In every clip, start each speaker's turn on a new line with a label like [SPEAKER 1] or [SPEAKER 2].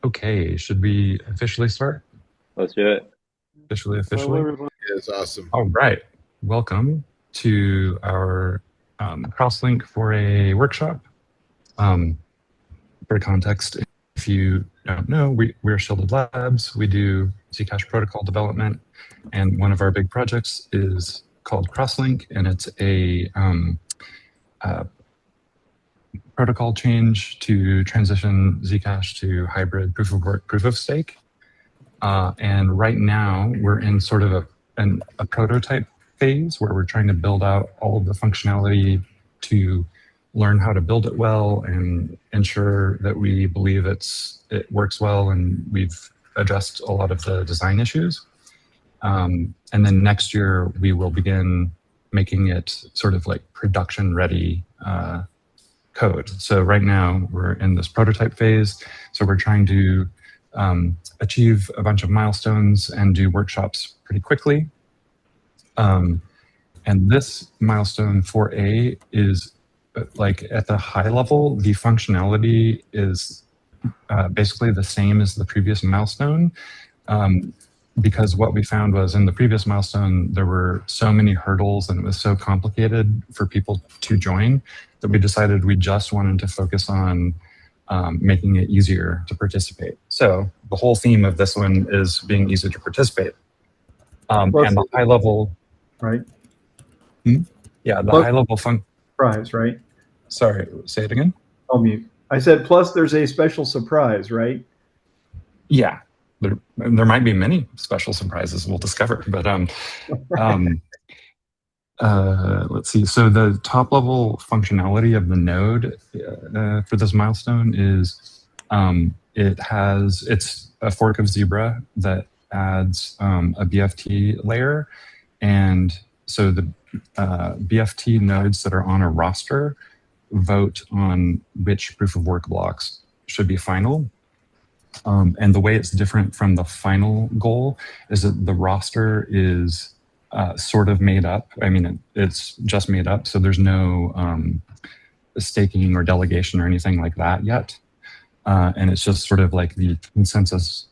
[SPEAKER 1] Okay, should we officially start?
[SPEAKER 2] Let's do it.
[SPEAKER 3] Hello,
[SPEAKER 1] Officially?
[SPEAKER 3] everyone.
[SPEAKER 4] It's awesome.
[SPEAKER 1] All right. Welcome to our Crosslink for a workshop. For context, if you don't know, we're Shielded Labs. We do Zcash protocol development, and one of our big projects is called Crosslink, and it's a protocol change to transition Zcash to hybrid proof of work, proof of stake. And right now we're in sort of a prototype phase where we're trying to build out all of the functionality to learn how to build it well and ensure that we believe it works well, and we've addressed a lot of the design issues. And then next year we will begin making it sort of like production ready code. So right now we're in this prototype phase. So we're trying to achieve a bunch of milestones and do workshops pretty quickly. And this milestone 4A is like at the high level, the functionality is basically the same as the previous milestone. Because what we found was in the previous milestone, there were so many hurdles and it was so complicated for people to join that we decided we just wanted to focus on making it easier to participate. So the whole theme of this one is being easy to participate. And the high level,
[SPEAKER 3] right?
[SPEAKER 1] Yeah, the
[SPEAKER 3] Plus
[SPEAKER 1] high level
[SPEAKER 3] surprise, right?
[SPEAKER 1] Sorry, say it again.
[SPEAKER 3] I'll mute. I said, plus there's a special surprise, right?
[SPEAKER 1] Yeah, there might be many special surprises we'll discover, but let's see. So the top level functionality of the node for this milestone is it's a fork of Zebra that adds a BFT layer, and so the BFT nodes that are on a roster vote on which proof of work blocks should be final. And the way it's different from the final goal is that the roster is sort of made up. I mean, it's just made up, so there's no staking or delegation or anything like that yet. And it's just sort of like the consensus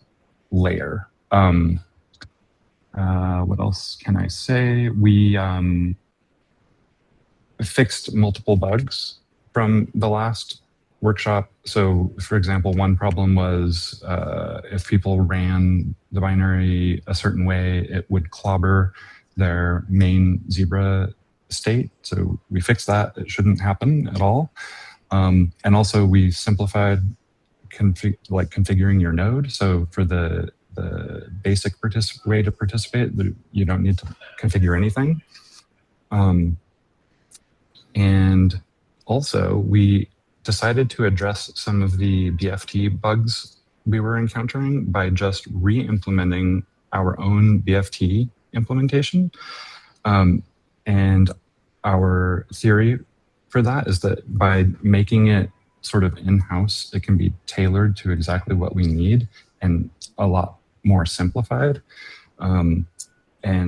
[SPEAKER 1] layer. What else can I say? We fixed multiple bugs from the last workshop. So, for example, one problem was if people ran the binary a certain way, it would clobber their main Zebra state. So we fixed that. It shouldn't happen at all. And also we simplified configuring your node. So for the basic way to participate, you don't need to configure anything. And also we decided to address some of the BFT bugs we were encountering by just re-implementing our own BFT implementation. And our theory for that is that by making it sort of in-house, it can be tailored to exactly what we need and a lot more simplified. And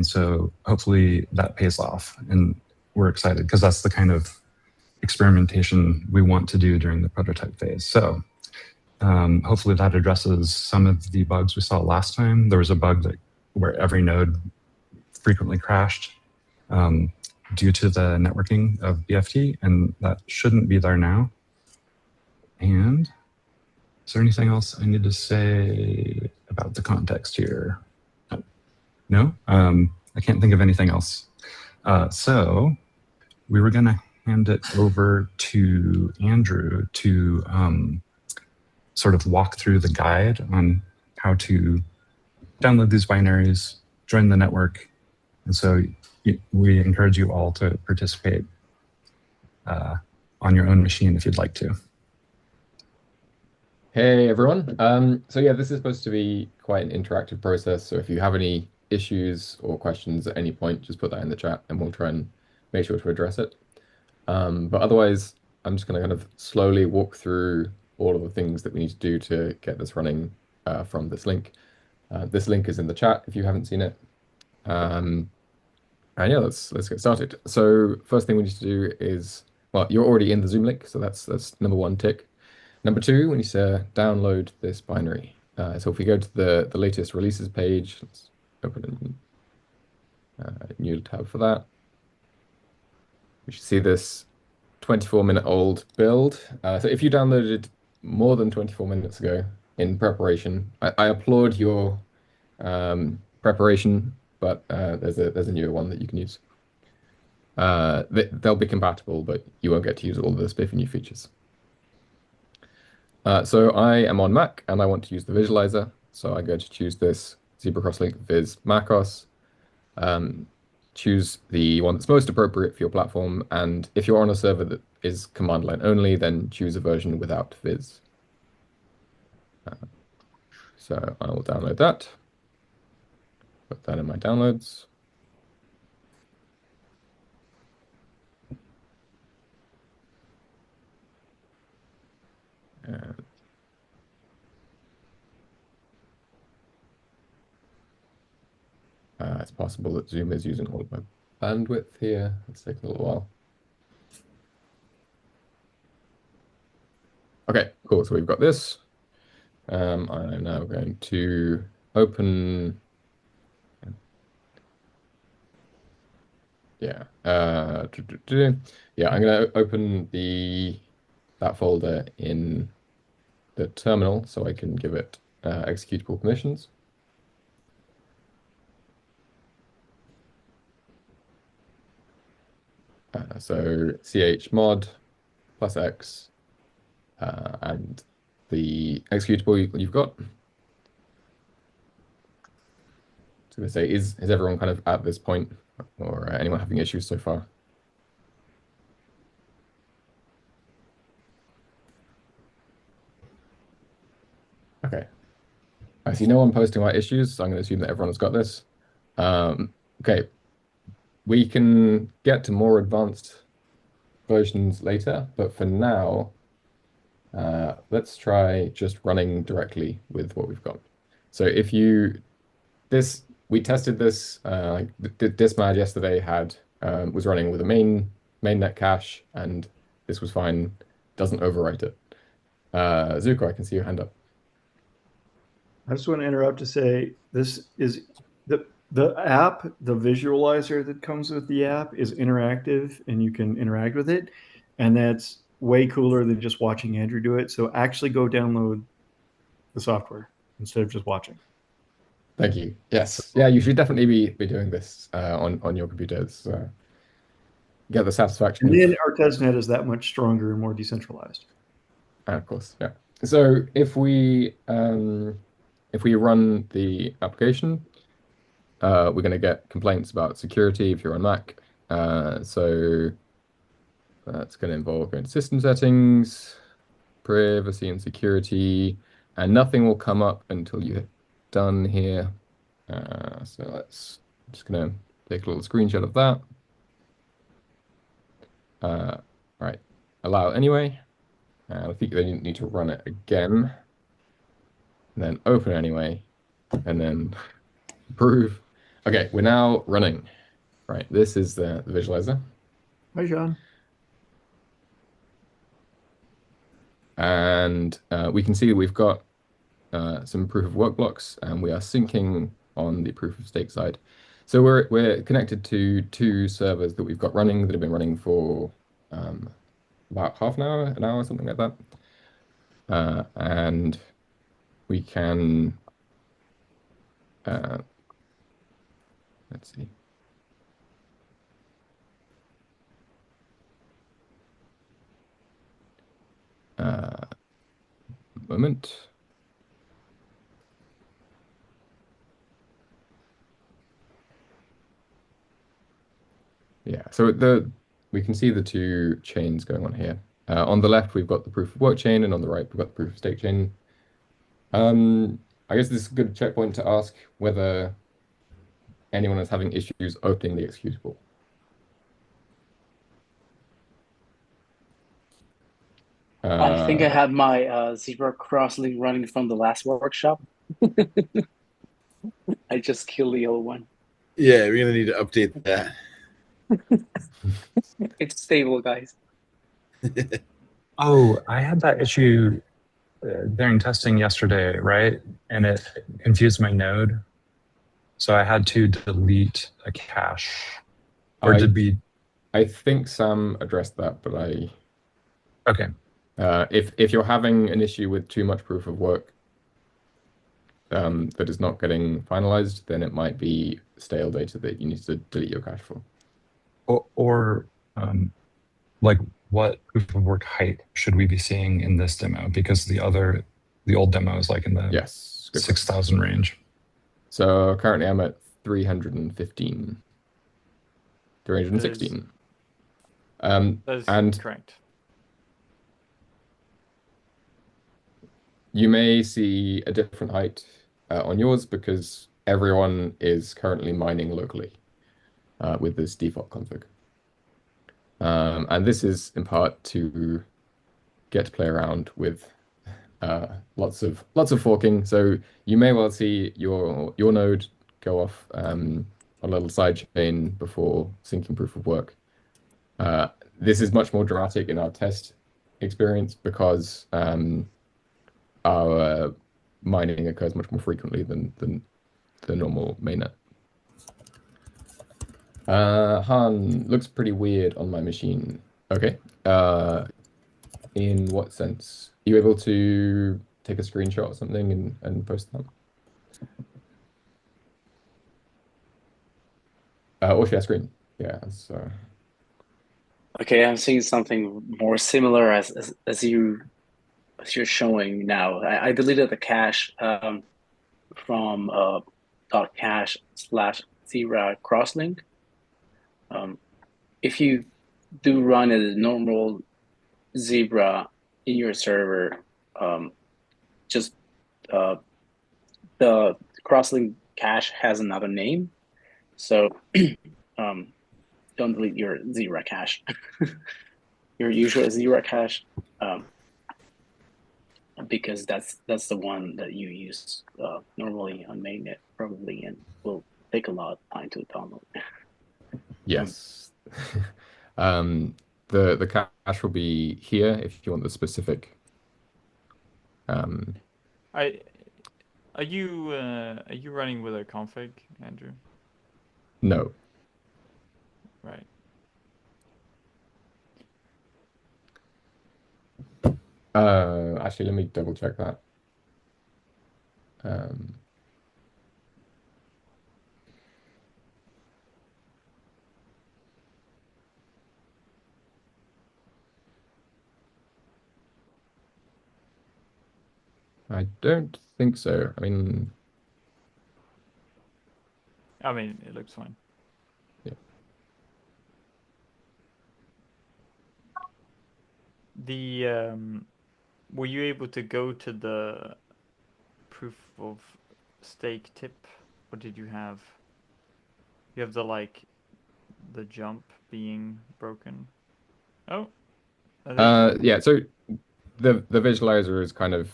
[SPEAKER 1] so hopefully that pays off. And we're excited because that's the kind of experimentation we want to do during the prototype phase. So hopefully that addresses some of the bugs we saw last time. There was a bug where every node frequently crashed due to the networking of BFT, and that shouldn't be there now. And is there anything else I need to say about the context here? No? I can't think of anything else. So we were going to hand it over to Andrew to sort of walk through the guide on how to download these binaries, join the network. And so we encourage you all to participate on your own machine if you'd like to.
[SPEAKER 5] Hey everyone. So yeah, this is supposed to be quite an interactive process. So if you have any issues or questions at any point, just put that in the chat and we'll try and make sure to address it. But otherwise, I'm just going to kind of slowly walk through all of the things that we need to do to get this running from this link. This link is in the chat if you haven't seen it. And yeah, let's get started. So first thing we need to do is, well, you're already in the Zoom link, so that's number one tick. Number two, we need to download this binary. So if we go to the latest releases page, let's open a new tab for that. We should see this 24-minute-old build. So if you downloaded more than 24 minutes ago in preparation, I applaud your preparation, but there's a newer one that you can use. They'll be compatible, but you won't get to use all of the spiffy new features. So I am on Mac and I want to use the visualizer. So I'm going to choose this Zebra Crosslink Viz macOS. Choose the one that's most appropriate for your platform. And if you're on a server that is command line only, then choose a version without Viz. So I will download that. Put that in my downloads. And it's possible that Zoom is using all of my bandwidth here. Let's take a little while. Okay, cool. So we've got this. I'm now going to open. Yeah. Yeah, I'm going to open that folder in the terminal so I can give it executable permissions. So chmod +x and the executable you've got. So they say, is everyone kind of at this point, or anyone having issues so far? Okay. I see no one posting about issues, so I'm going to assume that everyone has got this. Okay. We can get to more advanced versions later, but for now, let's try just running directly with what we've got. So if we tested this, Dismad yesterday was running with a mainnet cache, and this was fine, doesn't overwrite it. Zuko, I can see your hand up.
[SPEAKER 3] I just want to interrupt to say this is the app, the visualizer that comes with the app is interactive and you can interact with it. And that's way cooler than just watching Andrew do it. So actually go download the software instead of just watching.
[SPEAKER 5] Thank you. Yes. Yeah, you should definitely be doing this on your computers. Get the satisfaction.
[SPEAKER 3] And then our testnet is that much stronger and more decentralized.
[SPEAKER 5] Of course, yeah. So if we run the application, we're going to get complaints about security if you're on Mac. So that's going to involve going to system settings, privacy and security, and nothing will come up until you hit done here. So I'm just going to take a little screenshot of that. Right, allow anyway. I think they need to run it again, and then open anyway, and then approve. Okay, we're now running. Right, this is the visualizer.
[SPEAKER 3] Hi, John.
[SPEAKER 5] And we can see that we've got some proof of work blocks, and we are syncing on the proof of stake side. So we're connected to two servers that we've got running that have been running for about half an hour, something like that. And we can let's see. Moment. Yeah, so we can see the two chains going on here. On the left, we've got the proof of work chain, and on the right, we've got the proof of stake chain. I guess this is a good checkpoint to ask whether anyone is having issues opening the executable.
[SPEAKER 2] I think I have my Zebra Crosslink running from the last workshop. I just killed the old one.
[SPEAKER 4] Yeah, we're gonna need to update that.
[SPEAKER 2] It's stable, guys.
[SPEAKER 1] Oh, I had that issue during testing yesterday, right? And it confused my node. So I had to delete a cache. Or did we?
[SPEAKER 5] I think Sam addressed that, but
[SPEAKER 1] Okay.
[SPEAKER 5] If you're having an issue with too much proof of work that is not getting finalized, then it might be stale data that you need to delete your cache for.
[SPEAKER 1] Or like what proof of work height should we be seeing in this demo? Because the old demo is like in the 6,000 range.
[SPEAKER 5] So currently I'm at 315, 316.
[SPEAKER 6] That is correct.
[SPEAKER 5] You may see a different height on yours because everyone is currently mining locally with this default config. And this is in part to get to play around with lots of forking. So you may well see your node go off a little side chain before syncing proof of work. This is much more dramatic in our test experience because our mining occurs much more frequently than the normal mainnet. Han looks pretty weird on my machine. Okay. In what sense? Are you able to take a screenshot or something and post that? Or share screen. Yeah. So.
[SPEAKER 2] Okay, I'm seeing something more similar as you're showing now. I deleted the cache from .cache/Zebra Crosslink. If you do run a normal Zebra in your server, just the Crosslink cache has another name, so don't delete your Zebra cache. Your usual Zebra cache, because that's the one that you use normally on mainnet probably, and will take a lot of time to download.
[SPEAKER 5] Yes. The cache will be here if you want the specific.
[SPEAKER 6] Are you running with a config, Andrew?
[SPEAKER 5] No.
[SPEAKER 6] Right.
[SPEAKER 5] Actually, let me double check that. I don't think so. I mean,
[SPEAKER 6] it looks fine.
[SPEAKER 5] Yeah.
[SPEAKER 6] Were you able to go to the proof of stake tip, or did you have the jump being broken? Oh.
[SPEAKER 5] Yeah. So the visualizer is kind of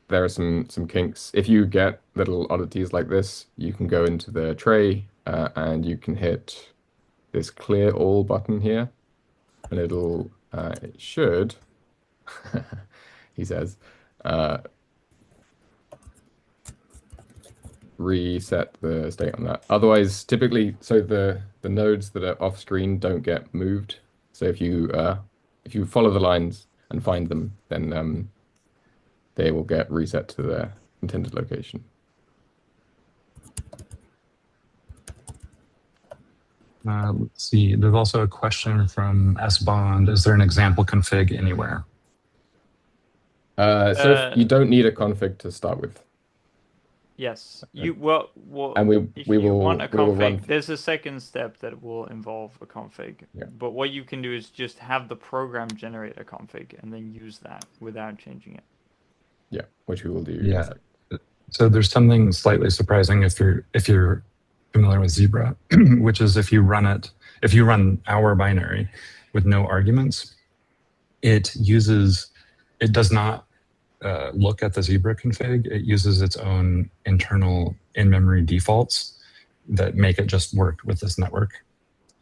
[SPEAKER 5] there are some kinks. If you get little oddities like this, you can go into the tray and you can hit this clear all button here, and it should, he says, reset the state on that. Otherwise, typically, so the nodes that are off screen don't get moved. So if you follow the lines and find them, then they will get reset to their intended location.
[SPEAKER 1] Let's see. There's also a question from S Bond. Is there an example config anywhere?
[SPEAKER 5] So you don't need a config to start with.
[SPEAKER 6] Yes.
[SPEAKER 5] And
[SPEAKER 6] if
[SPEAKER 5] we
[SPEAKER 6] you
[SPEAKER 5] will
[SPEAKER 6] want a config,
[SPEAKER 5] run.
[SPEAKER 6] there's a second step that will involve a config.
[SPEAKER 5] Yeah.
[SPEAKER 6] But what you can do is just have the program generate a config and then use that without changing it.
[SPEAKER 5] Yeah, which we will do.
[SPEAKER 1] Yeah. So there's something slightly surprising if you're familiar with Zebra, which is if you run our binary with no arguments, it does not look at the Zebra config. It uses its own internal in-memory defaults that make it just work with this network.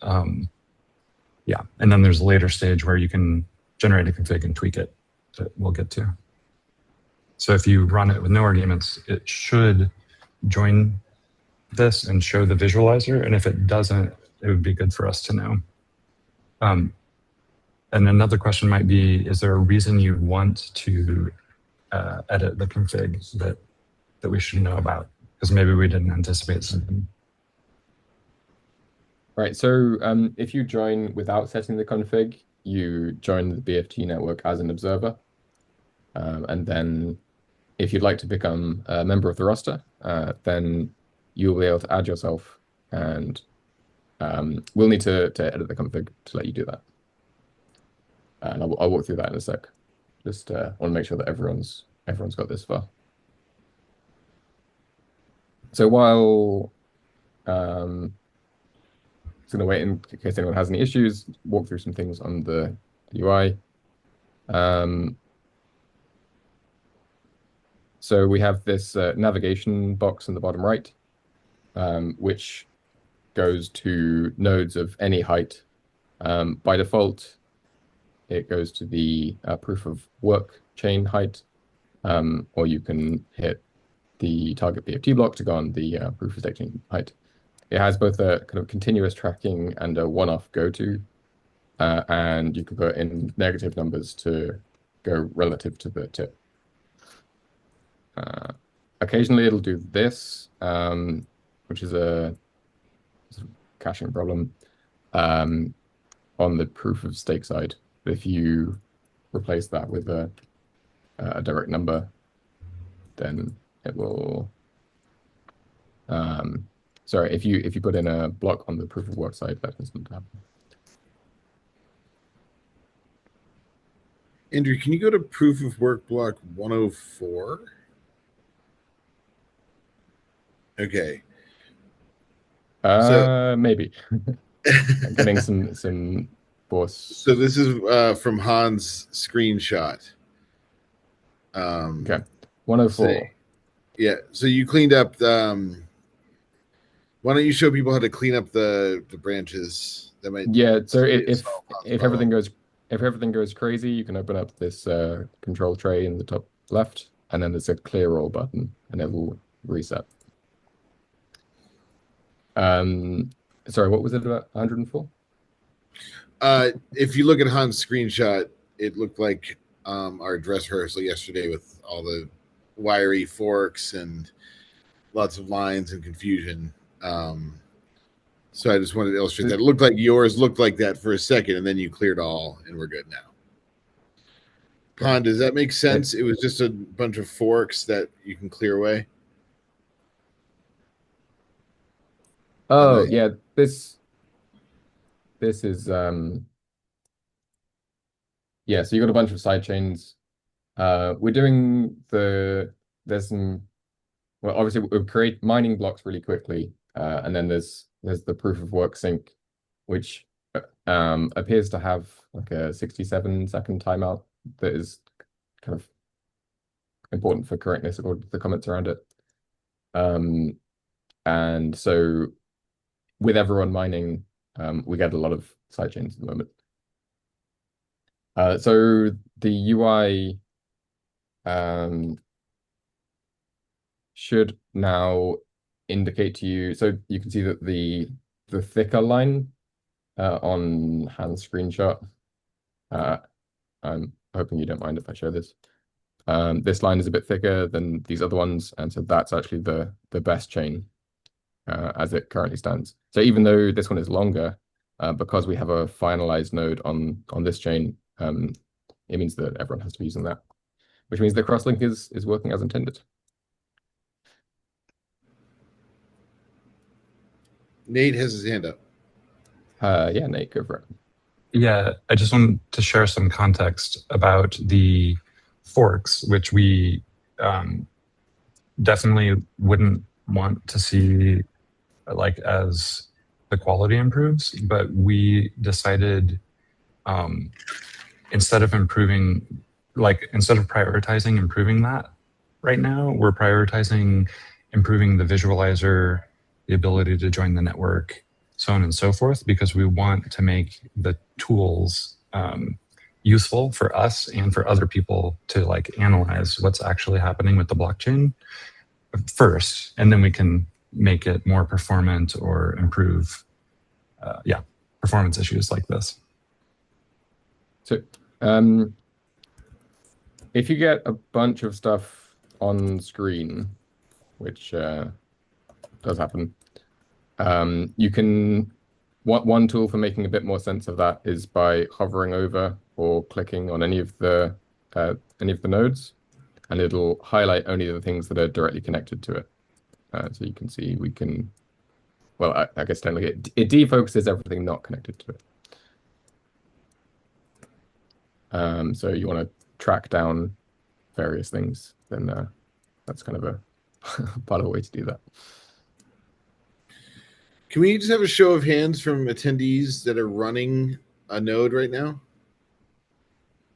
[SPEAKER 1] Yeah, and then there's a later stage where you can generate a config and tweak it. that we'll get to. So if you run it with no arguments, it should join this and show the visualizer. And if it doesn't, it would be good for us to know. And another question might be, is there a reason you want to edit the config that we should know about? Because maybe we didn't anticipate something.
[SPEAKER 5] Right, so if you join without setting the config, you join the BFT network as an observer. And then if you'd like to become a member of the roster, then you'll be able to add yourself, and we'll need to edit the config to let you do that. And I'll walk through that in a sec. Just want to make sure that everyone's got this far. So while just going to wait in case anyone has any issues, walk through some things on the UI. So we have this navigation box in the bottom right, which goes to nodes of any height. By default, it goes to the proof of work chain height, or you can hit the target BFT block to go on the proof of stake chain height. It has both a kind of continuous tracking and a one-off go-to, and you can put in negative numbers to go relative to the tip. Occasionally it'll do this, which is a sort of caching problem on the proof of stake side. If you replace that with a direct number, then it will. Sorry, if you put in a block on the proof of work side, that doesn't happen.
[SPEAKER 4] Andrew, can you go to proof of work block 104? Okay.
[SPEAKER 5] Maybe. I'm getting some force.
[SPEAKER 4] So this is from Hans' screenshot.
[SPEAKER 5] Okay. 104.
[SPEAKER 4] Yeah. So you cleaned up the. Why don't you show people how to clean up the branches? That might.
[SPEAKER 5] Yeah. So if everything goes crazy, you can open up this control tray in the top left, and then there's a clear all button, and it will reset. Sorry, what was it about 104?
[SPEAKER 4] If you look at Hans' screenshot, it looked like our dress rehearsal yesterday with all the wiry forks and lots of lines and confusion. So I just wanted to illustrate that. It looked like yours looked like that for a second, and then you cleared all, and we're good now. Han, does that make sense? It was just a bunch of forks that you can clear away.
[SPEAKER 5] Oh, yeah, this is yeah, so you got a bunch of side chains. We're doing there's some, well, obviously we'll create mining blocks really quickly, and then there's the proof of work sync, which appears to have like a 67-second timeout that is kind of important for correctness according to the comments around it. And so with everyone mining, we get a lot of sidechains at the moment. So the UI should now indicate to you, so you can see that the thicker line on Hans' screenshot, I'm hoping you don't mind if I show this. This line is a bit thicker than these other ones, and so that's actually the best chain as it currently stands. So even though this one is longer, because we have a finalized node on this chain, it means that everyone has to be using that, which means that Crosslink is working as intended.
[SPEAKER 4] Nate has his hand up.
[SPEAKER 5] Yeah, Nate, go for it.
[SPEAKER 1] Yeah, I just wanted to share some context about the forks, which we definitely wouldn't want to see like as the quality improves, but we decided instead of prioritizing improving that right now, we're prioritizing improving the visualizer, the ability to join the network, so on and so forth, because we want to make the tools useful for us and for other people to like analyze what's actually happening with the blockchain first, and then we can make it more performant or improve performance issues like this.
[SPEAKER 5] So if you get a bunch of stuff on screen, which does happen, you can, one tool for making a bit more sense of that is by hovering over or clicking on any of the nodes, and it'll highlight only the things that are directly connected to it. So you can see we can, well, I guess technically it defocuses everything not connected to it. So you want to track down various things, then that's kind of a part of a way to do that.
[SPEAKER 4] Can we just have a show of hands from attendees that are running a node right now?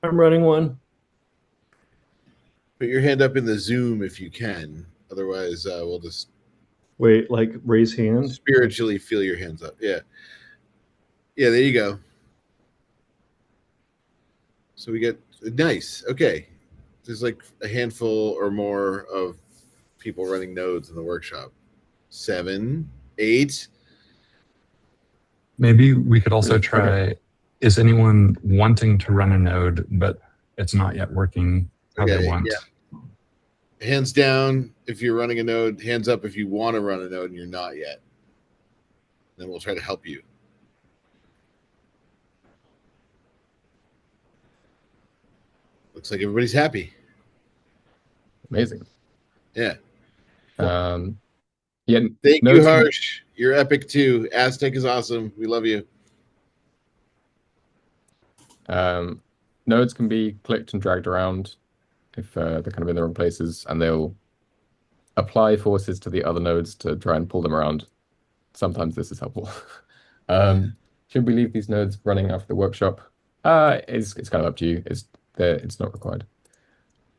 [SPEAKER 3] I'm running one.
[SPEAKER 4] Put your hand up in the Zoom if you can. Otherwise, we'll just
[SPEAKER 3] Wait, like raise hand?
[SPEAKER 4] spiritually feel your hands up. Yeah. Yeah, there you go. So we get nice. Okay. There's like a handful or more of people running nodes in the workshop. 7, 8.
[SPEAKER 1] Maybe we could also try,
[SPEAKER 5] Okay.
[SPEAKER 1] is anyone wanting to run a node, but it's not yet working how they want?
[SPEAKER 4] Yeah. Hands down if you're running a node, hands up if you want to run a node and you're not yet. Then we'll try to help you. Looks like everybody's happy.
[SPEAKER 5] Amazing.
[SPEAKER 4] Yeah.
[SPEAKER 5] Yeah.
[SPEAKER 4] Thank you, Harsh. You're epic too. Aztec is awesome. We love you.
[SPEAKER 5] Nodes can be clicked and dragged around if they're kind of in the wrong places, and they'll apply forces to the other nodes to try and pull them around. Sometimes this is helpful. Should we leave these nodes running after the workshop? It's kind of up to you. It's not required.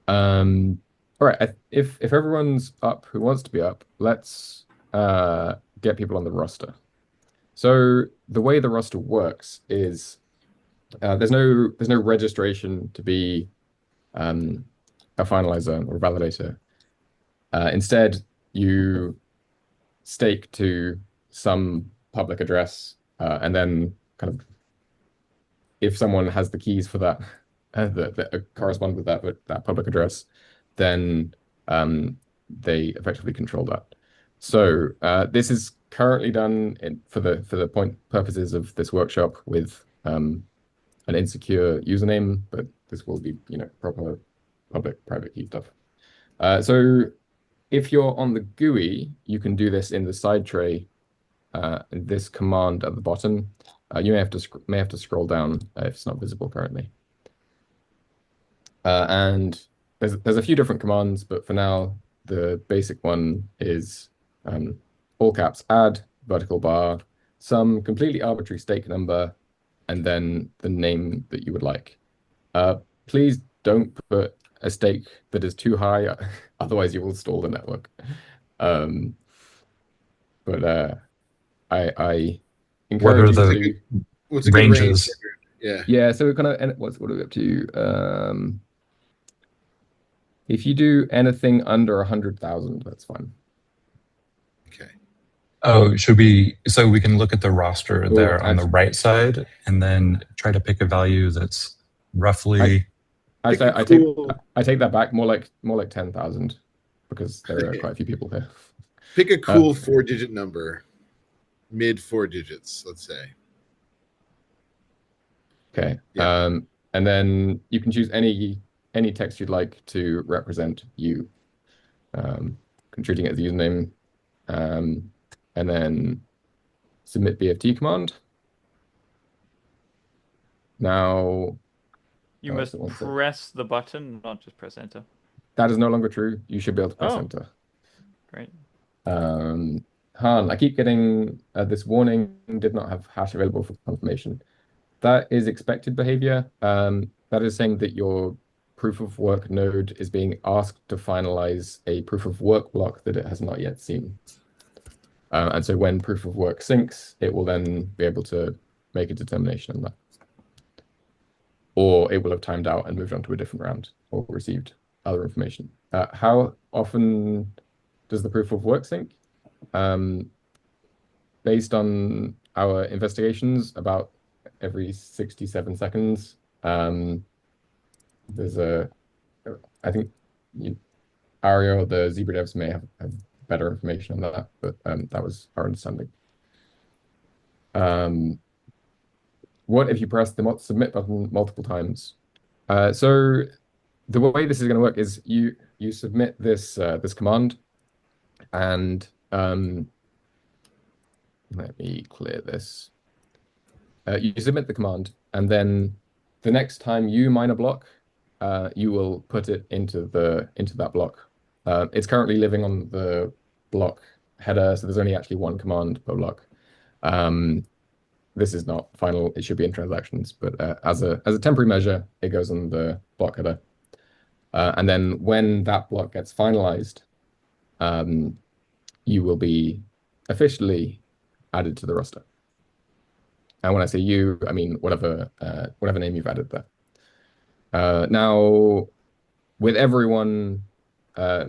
[SPEAKER 5] All right. If everyone's up who wants to be up, let's get people on the roster. So the way the roster works is there's no registration to be a finalizer or a validator. Instead, you stake to some public address, and then kind of if someone has the keys for that that correspond with that public address, then they effectively control that. So this is currently done for the purposes of this workshop with an insecure username, but this will be proper public private key stuff. So if you're on the GUI, you can do this in the side tray. This command at the bottom. You may have to scroll down if it's not visible currently. And there's a few different commands, but for now the basic one is all caps add vertical bar some completely arbitrary stake number and then the name that you would like. Please don't put a stake that is too high, otherwise you will stall the network. But I encourage you to.
[SPEAKER 4] What's a good range?
[SPEAKER 5] Yeah. So we're kind of what are we up to? If you do anything under 100,000, that's fine.
[SPEAKER 4] Okay.
[SPEAKER 1] Oh, should we? So we can look at the roster there on the right side, and then try to pick a value that's roughly.
[SPEAKER 5] I take that back. More like 10,000, because there are quite a few people here.
[SPEAKER 4] Pick a cool 4-digit number, mid 4 digits, let's say.
[SPEAKER 5] Okay. Yeah. And then you can choose any text you'd like to represent you. Treating it as a username, and then submit BFT command. Now
[SPEAKER 6] you must press the button, not just press enter.
[SPEAKER 5] That is no longer true. You should be able to press enter.
[SPEAKER 6] Great.
[SPEAKER 5] Han, I keep getting this warning, did not have hash available for confirmation. That is expected behavior. That is saying that your proof of work node is being asked to finalize a proof of work block that it has not yet seen. And so when proof of work syncs, it will then be able to make a determination on that. or it will have timed out and moved on to a different round or received other information. How often does the proof of work sync? Based on our investigations, about every 67 seconds. There's I think Ario, the Zebra devs may have better information on that, but that was our understanding. What if you press the submit button multiple times? So the way this is going to work is you submit this this command, and let me clear this. You submit the command, and then the next time you mine a block, you will put it into that block. It's currently living on the block header, so there's only actually one command per block. This is not final; it should be in transactions, but as a temporary measure, it goes on the block header. And then when that block gets finalized, you will be officially added to the roster. And when I say you, I mean whatever name you've added there. Now, with everyone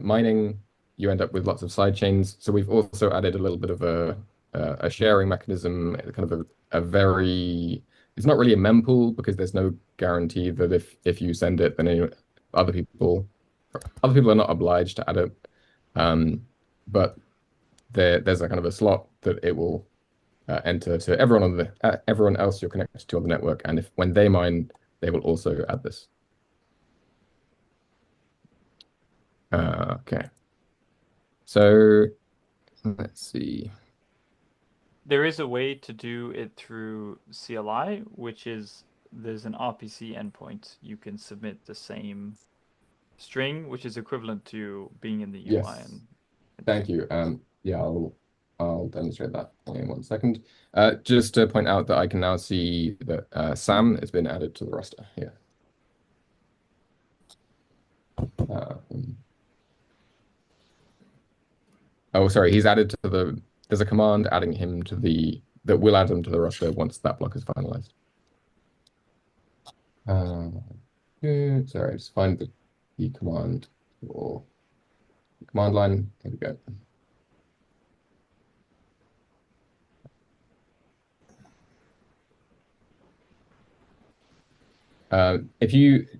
[SPEAKER 5] mining, you end up with lots of side chains. So we've also added a little bit of a sharing mechanism, kind of a very, it's not really a mempool because there's no guarantee that if you send it, then other people are not obliged to add it. But there's a kind of a slot that it will enter to everyone else you're connected to on the network, and when they mine, they will also add this. Okay. So let's see.
[SPEAKER 6] There is a way to do it through CLI, which is there's an RPC endpoint. You can submit the same string, which is equivalent to being in the UI.
[SPEAKER 5] Yes. Thank you. Yeah, I'll demonstrate that in 1 second. Just to point out that I can now see that Sam has been added to the roster here. Oh, sorry, he's added to there's a command adding him to that will add him to the roster once that block is finalized. Sorry, just find the command for the command line. Here we go.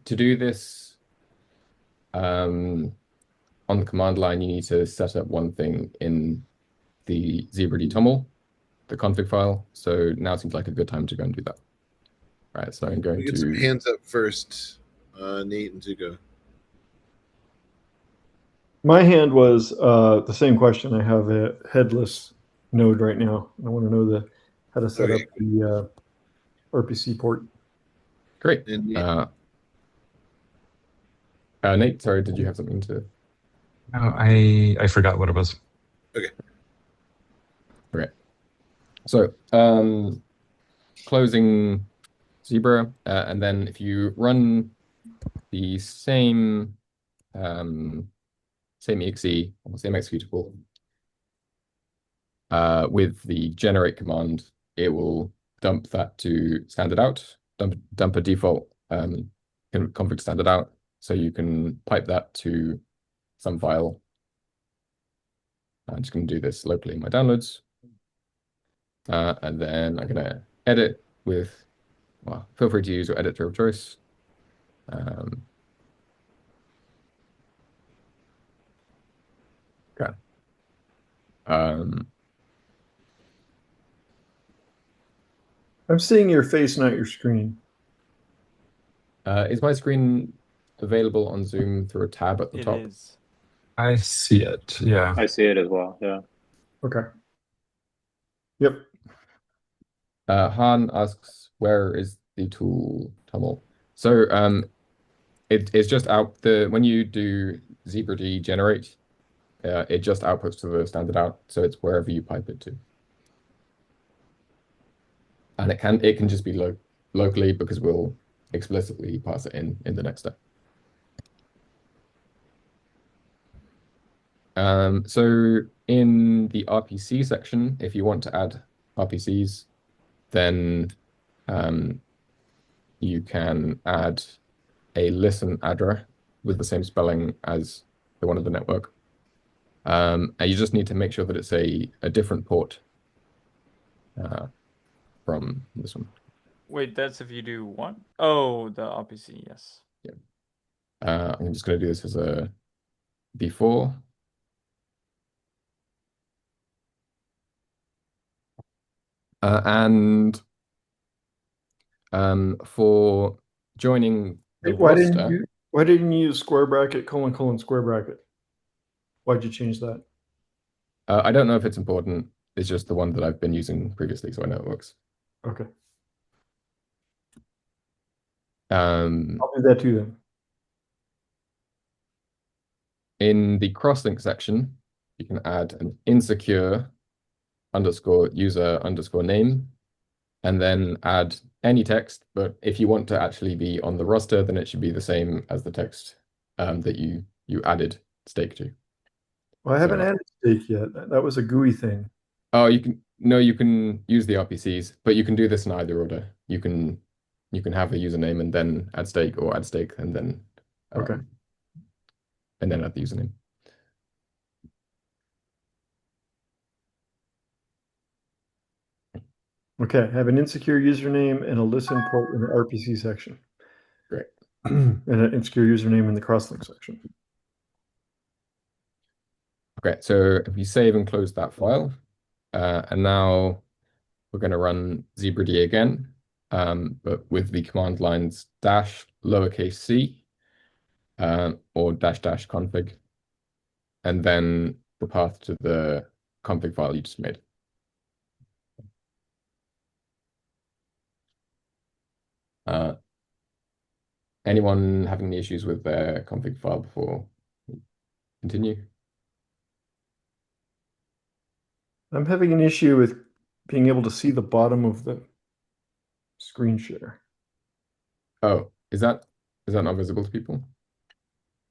[SPEAKER 5] To do this on the command line, you need to set up one thing in the ZebraD toml, the config file. So now seems like a good time to go and do that. All right, so I'm going
[SPEAKER 4] We get some hands up first, Nate and Zuko.
[SPEAKER 3] My hand was the same question. I have a headless node right now. I want to know how to set up the RPC port.
[SPEAKER 5] Great.
[SPEAKER 4] And
[SPEAKER 5] Nate, sorry, did you have something to?
[SPEAKER 1] No, I forgot what it was.
[SPEAKER 4] Okay.
[SPEAKER 5] So closing Zebra, and then if you run the same exe or same executable with the generate command, it will dump that to standard out, dump a default config standard out, so you can pipe that to some file. I'm just going to do this locally in my downloads. And then I'm going to edit with, well, feel free to use your editor of choice. Okay.
[SPEAKER 3] I'm seeing your face, not your screen.
[SPEAKER 5] Is my screen available on Zoom through a tab at the top?
[SPEAKER 6] It is.
[SPEAKER 1] I see it. Yeah.
[SPEAKER 7] I see it as well. Yeah.
[SPEAKER 3] Okay. Yep.
[SPEAKER 5] Han asks, where is the tool toml? So it's just out when you do ZebraD generate, it just outputs to the standard out, so it's wherever you pipe it to. And it can just be locally because we'll explicitly pass it in the next step. So in the RPC section, if you want to add RPCs, then you can add a listen address with the same spelling as the one of the network. And you just need to make sure that it's a different port from this one.
[SPEAKER 6] Wait, that's if you do what? Oh, the RPC, yes.
[SPEAKER 5] Yeah. I'm just going to do this as a before. And for joining the roster,
[SPEAKER 3] why didn't you use square bracket, colon, colon, square bracket? Why'd you change that?
[SPEAKER 5] I don't know if it's important. It's just the one that I've been using previously, so I know it works.
[SPEAKER 3] Okay.
[SPEAKER 5] I'll
[SPEAKER 3] do that too then.
[SPEAKER 5] In the crosslink section, you can add an insecure underscore user underscore name, and then add any text. But if you want to actually be on the roster, then it should be the same as the text that you added stake to.
[SPEAKER 3] Well, I haven't added stake yet. That was a GUI thing.
[SPEAKER 5] Oh, you can use the RPCs, but you can do this in either order. You can have a username and then add stake, or add stake and then
[SPEAKER 3] okay,
[SPEAKER 5] and then add the username.
[SPEAKER 3] Okay, I have an insecure username and a listen port in the RPC section.
[SPEAKER 5] Great.
[SPEAKER 3] And an insecure username in the crosslink section.
[SPEAKER 5] Okay, so if you save and close that file, and now we're going to run ZebraD again, but with the command lines dash lowercase c or dash dash config, and then the path to the config file you just made. Anyone having any issues with their config file before we continue?
[SPEAKER 3] I'm having an issue with being able to see the bottom of the screen share.
[SPEAKER 5] Oh, is that not visible to people?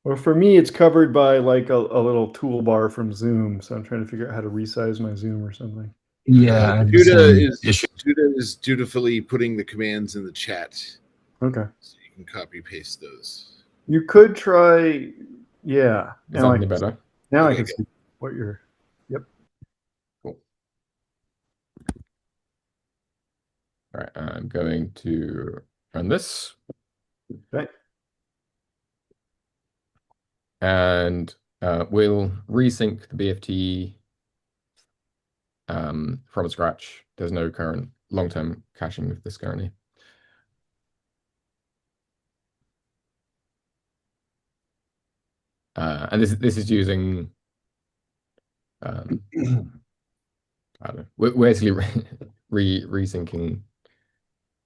[SPEAKER 3] Well, for me, it's covered by like a little toolbar from Zoom. So I'm trying to figure out how to resize my Zoom or something.
[SPEAKER 1] Yeah,
[SPEAKER 4] Judah is dutifully putting the commands in the chat.
[SPEAKER 3] Okay.
[SPEAKER 4] So you can copy paste those.
[SPEAKER 3] You could try, yeah.
[SPEAKER 5] Is that any better?
[SPEAKER 3] Now I can see what you're. Yep.
[SPEAKER 5] Cool. All right, I'm going to run this.
[SPEAKER 3] Okay.
[SPEAKER 5] And we'll resync the BFT from scratch. There's no current long-term caching of this currently. And this is using I don't know. We're basically resyncing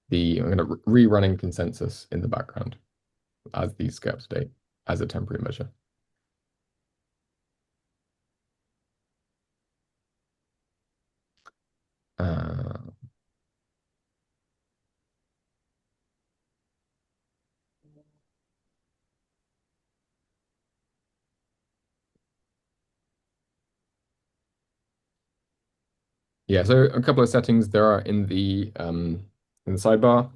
[SPEAKER 5] the. I'm going to rerunning consensus in the background as these get up to date as a temporary measure. Yeah, so a couple of settings there are in the sidebar.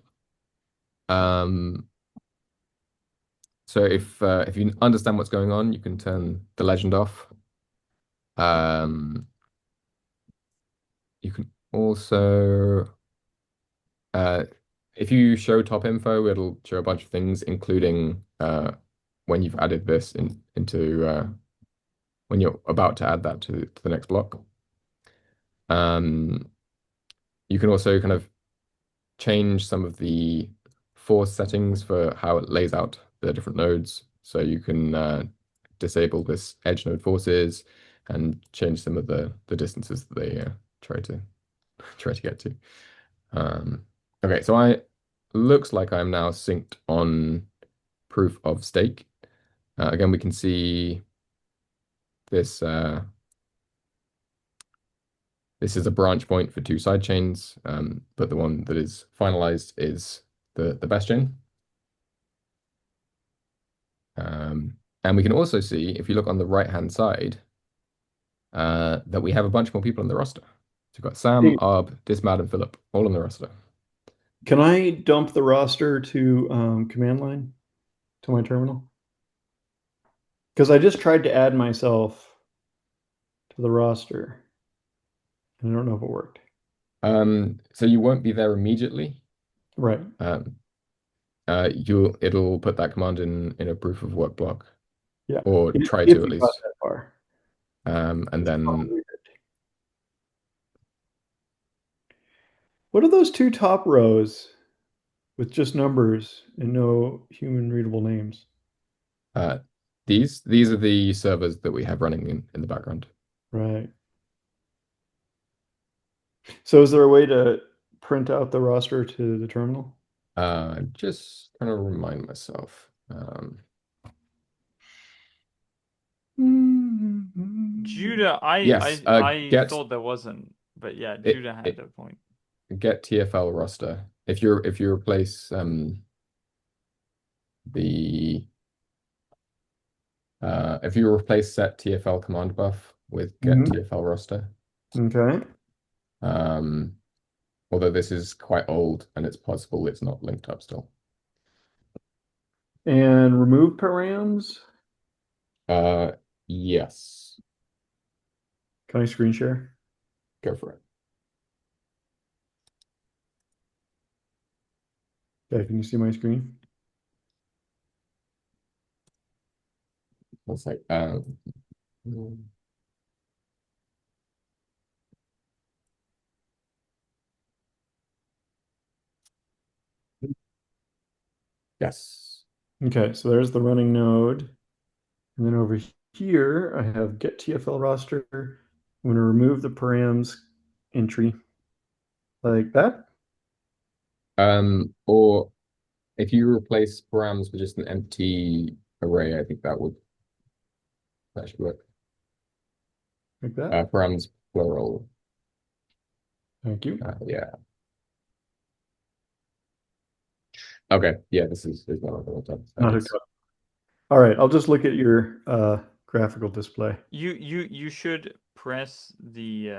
[SPEAKER 5] So if you understand what's going on, you can turn the legend off. You can also if you show top info, it'll show a bunch of things, including when you've added this into when you're about to add that to the next block. You can also kind of change some of the force settings for how it lays out the different nodes. So you can disable this edge node forces and change some of the distances that they try to get to. Okay, so looks like I'm now synced on proof of stake. Again, we can see this. This is a branch point for two side chains, but the one that is finalized is the best chain. And we can also see, if you look on the right-hand side, that we have a bunch more people on the roster. So we've got Sam, Arb, Dismad, and Philip all on the roster.
[SPEAKER 3] Can I dump the roster to command line to my terminal? Because I just tried to add myself to the roster. I don't know if it worked.
[SPEAKER 5] So you won't be there immediately.
[SPEAKER 3] Right.
[SPEAKER 5] It'll put that command in a proof of work block.
[SPEAKER 3] Yeah.
[SPEAKER 5] Or
[SPEAKER 3] If
[SPEAKER 5] try
[SPEAKER 3] you
[SPEAKER 5] to at
[SPEAKER 3] got
[SPEAKER 5] least.
[SPEAKER 3] that far.
[SPEAKER 5] And then
[SPEAKER 3] what are those two top rows with just numbers and no human readable names?
[SPEAKER 5] these are the servers that we have running in the background.
[SPEAKER 3] Right. So is there a way to print out the roster to the terminal?
[SPEAKER 5] Just trying to remind myself.
[SPEAKER 6] Judah,
[SPEAKER 5] Yes,
[SPEAKER 6] I
[SPEAKER 5] get
[SPEAKER 6] thought there wasn't, but yeah,
[SPEAKER 5] it,
[SPEAKER 6] Judah had
[SPEAKER 5] it
[SPEAKER 6] a point.
[SPEAKER 5] get TFL roster. If you replace the if you replace set TFL command buff with get TFL roster.
[SPEAKER 3] Okay.
[SPEAKER 5] Although this is quite old and it's possible it's not linked up still.
[SPEAKER 3] And remove params?
[SPEAKER 5] Yes.
[SPEAKER 3] Can I screen share?
[SPEAKER 5] Go for it.
[SPEAKER 3] Okay, can you see my screen?
[SPEAKER 5] Let's say yes.
[SPEAKER 3] Okay, so there's the running node. And then over here, I have get TFL roster. I'm going to remove the params entry like that.
[SPEAKER 5] Or if you replace params with just an empty array, I think that should work.
[SPEAKER 3] Like that.
[SPEAKER 5] Params plural.
[SPEAKER 3] Thank you.
[SPEAKER 5] Yeah. Okay. Yeah, this is not a little tough.
[SPEAKER 3] Not hooked up. All right, I'll just look at your graphical display.
[SPEAKER 6] You should press the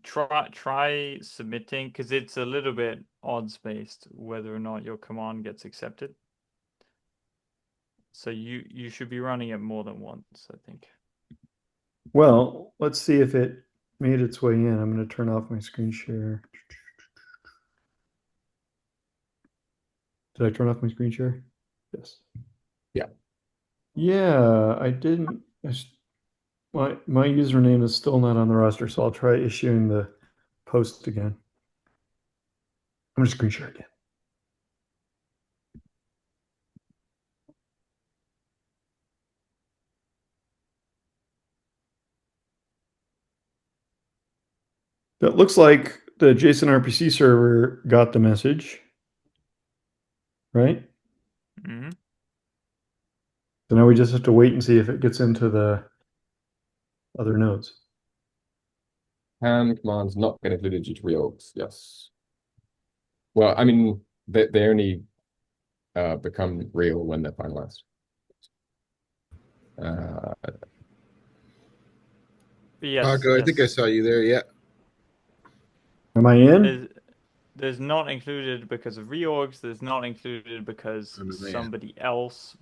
[SPEAKER 6] try submitting, because it's a little bit odds based whether or not your command gets accepted. So you should be running it more than once, I think.
[SPEAKER 3] Well, let's see if it made its way in. I'm going to turn off my screen share. Did I turn off my screen share? Yes.
[SPEAKER 5] Yeah.
[SPEAKER 3] Yeah, I didn't. My username is still not on the roster, so I'll try issuing the post again. I'm going to screen share again. That looks like the JSON RPC server got the message, right?
[SPEAKER 6] Mm-hmm.
[SPEAKER 3] So now we just have to wait and see if it gets into the other nodes.
[SPEAKER 5] Hand commands not get included due to reorgs. Yes. Well, I mean, they only become real when they're finalized.
[SPEAKER 6] Yes,
[SPEAKER 4] Paco, I think I saw you there. Yeah.
[SPEAKER 3] Am I in?
[SPEAKER 6] There's not included because of reorgs. There's not included because somebody else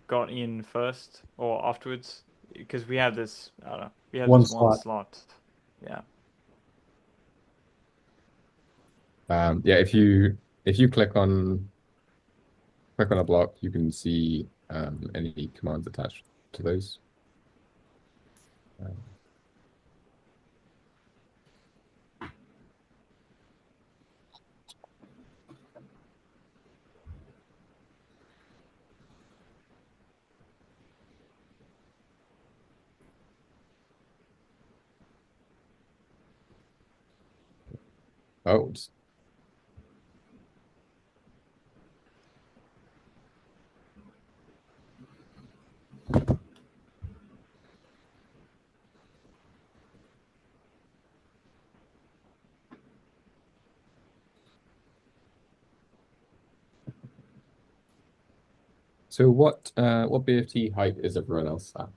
[SPEAKER 6] got in first or afterwards. Because we have this, I don't know, we have
[SPEAKER 3] One
[SPEAKER 6] this one
[SPEAKER 3] slot.
[SPEAKER 6] slot. Yeah.
[SPEAKER 5] Yeah, if you click on a block, you can see any commands attached to those. Oh, so what BFT height is everyone else at?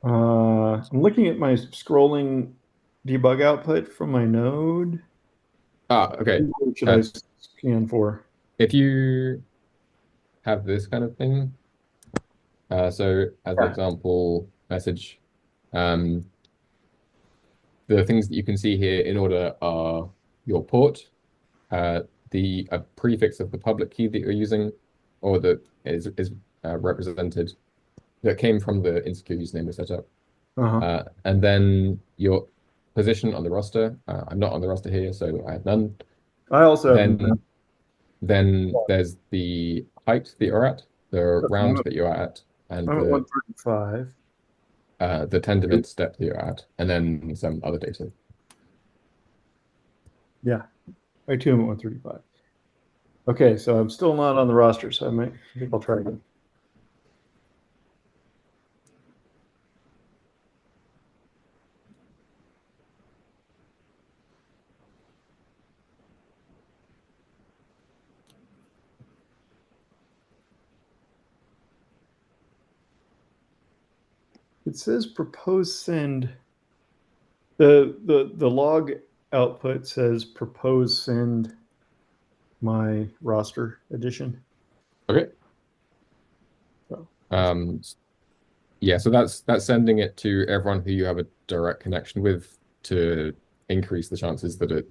[SPEAKER 3] I'm looking at my scrolling debug output from my node.
[SPEAKER 5] Okay.
[SPEAKER 3] What should I scan for?
[SPEAKER 5] If you have this kind of thing, so as an example message, um, the things that you can see here in order are your port, the prefix of the public key that you're using, or that is represented, that came from the insecure username we set up. And then your position on the roster. I'm not on the roster here, so I have none.
[SPEAKER 3] I also have
[SPEAKER 5] Then, then there's the height that you're at, the round that you're at, and
[SPEAKER 3] I'm at 135.
[SPEAKER 5] The 10-dimensional step that you're at, and then some other data.
[SPEAKER 3] Yeah, I too am at 135. Okay, so I'm still not on the roster, so I think I'll try again. It says propose send. The log output says propose send my roster addition.
[SPEAKER 5] Okay.
[SPEAKER 3] So,
[SPEAKER 5] yeah, so that's sending it to everyone who you have a direct connection with to increase the chances that it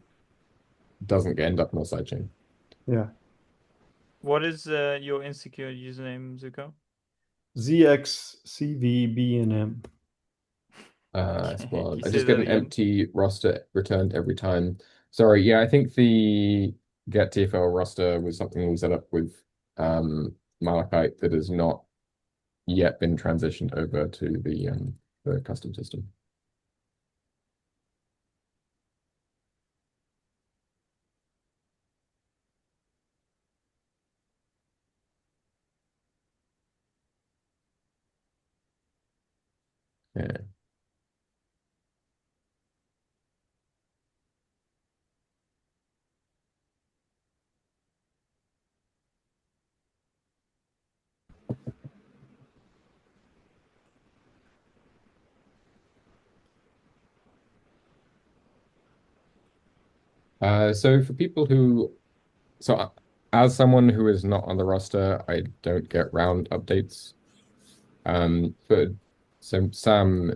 [SPEAKER 5] doesn't end up on a sidechain.
[SPEAKER 3] yeah.
[SPEAKER 6] What is your insecure username, Zuko?
[SPEAKER 3] ZXCVBNM.
[SPEAKER 5] Well,
[SPEAKER 6] Can you
[SPEAKER 5] I
[SPEAKER 6] say
[SPEAKER 5] just get
[SPEAKER 6] that
[SPEAKER 5] an
[SPEAKER 6] again?
[SPEAKER 5] empty roster returned every time. Sorry, yeah, I think the get TFL roster was something we set up with Malachite that has not yet been transitioned over to the custom system. Yeah. So for people who, so as someone who is not on the roster, I don't get round updates. But so Sam,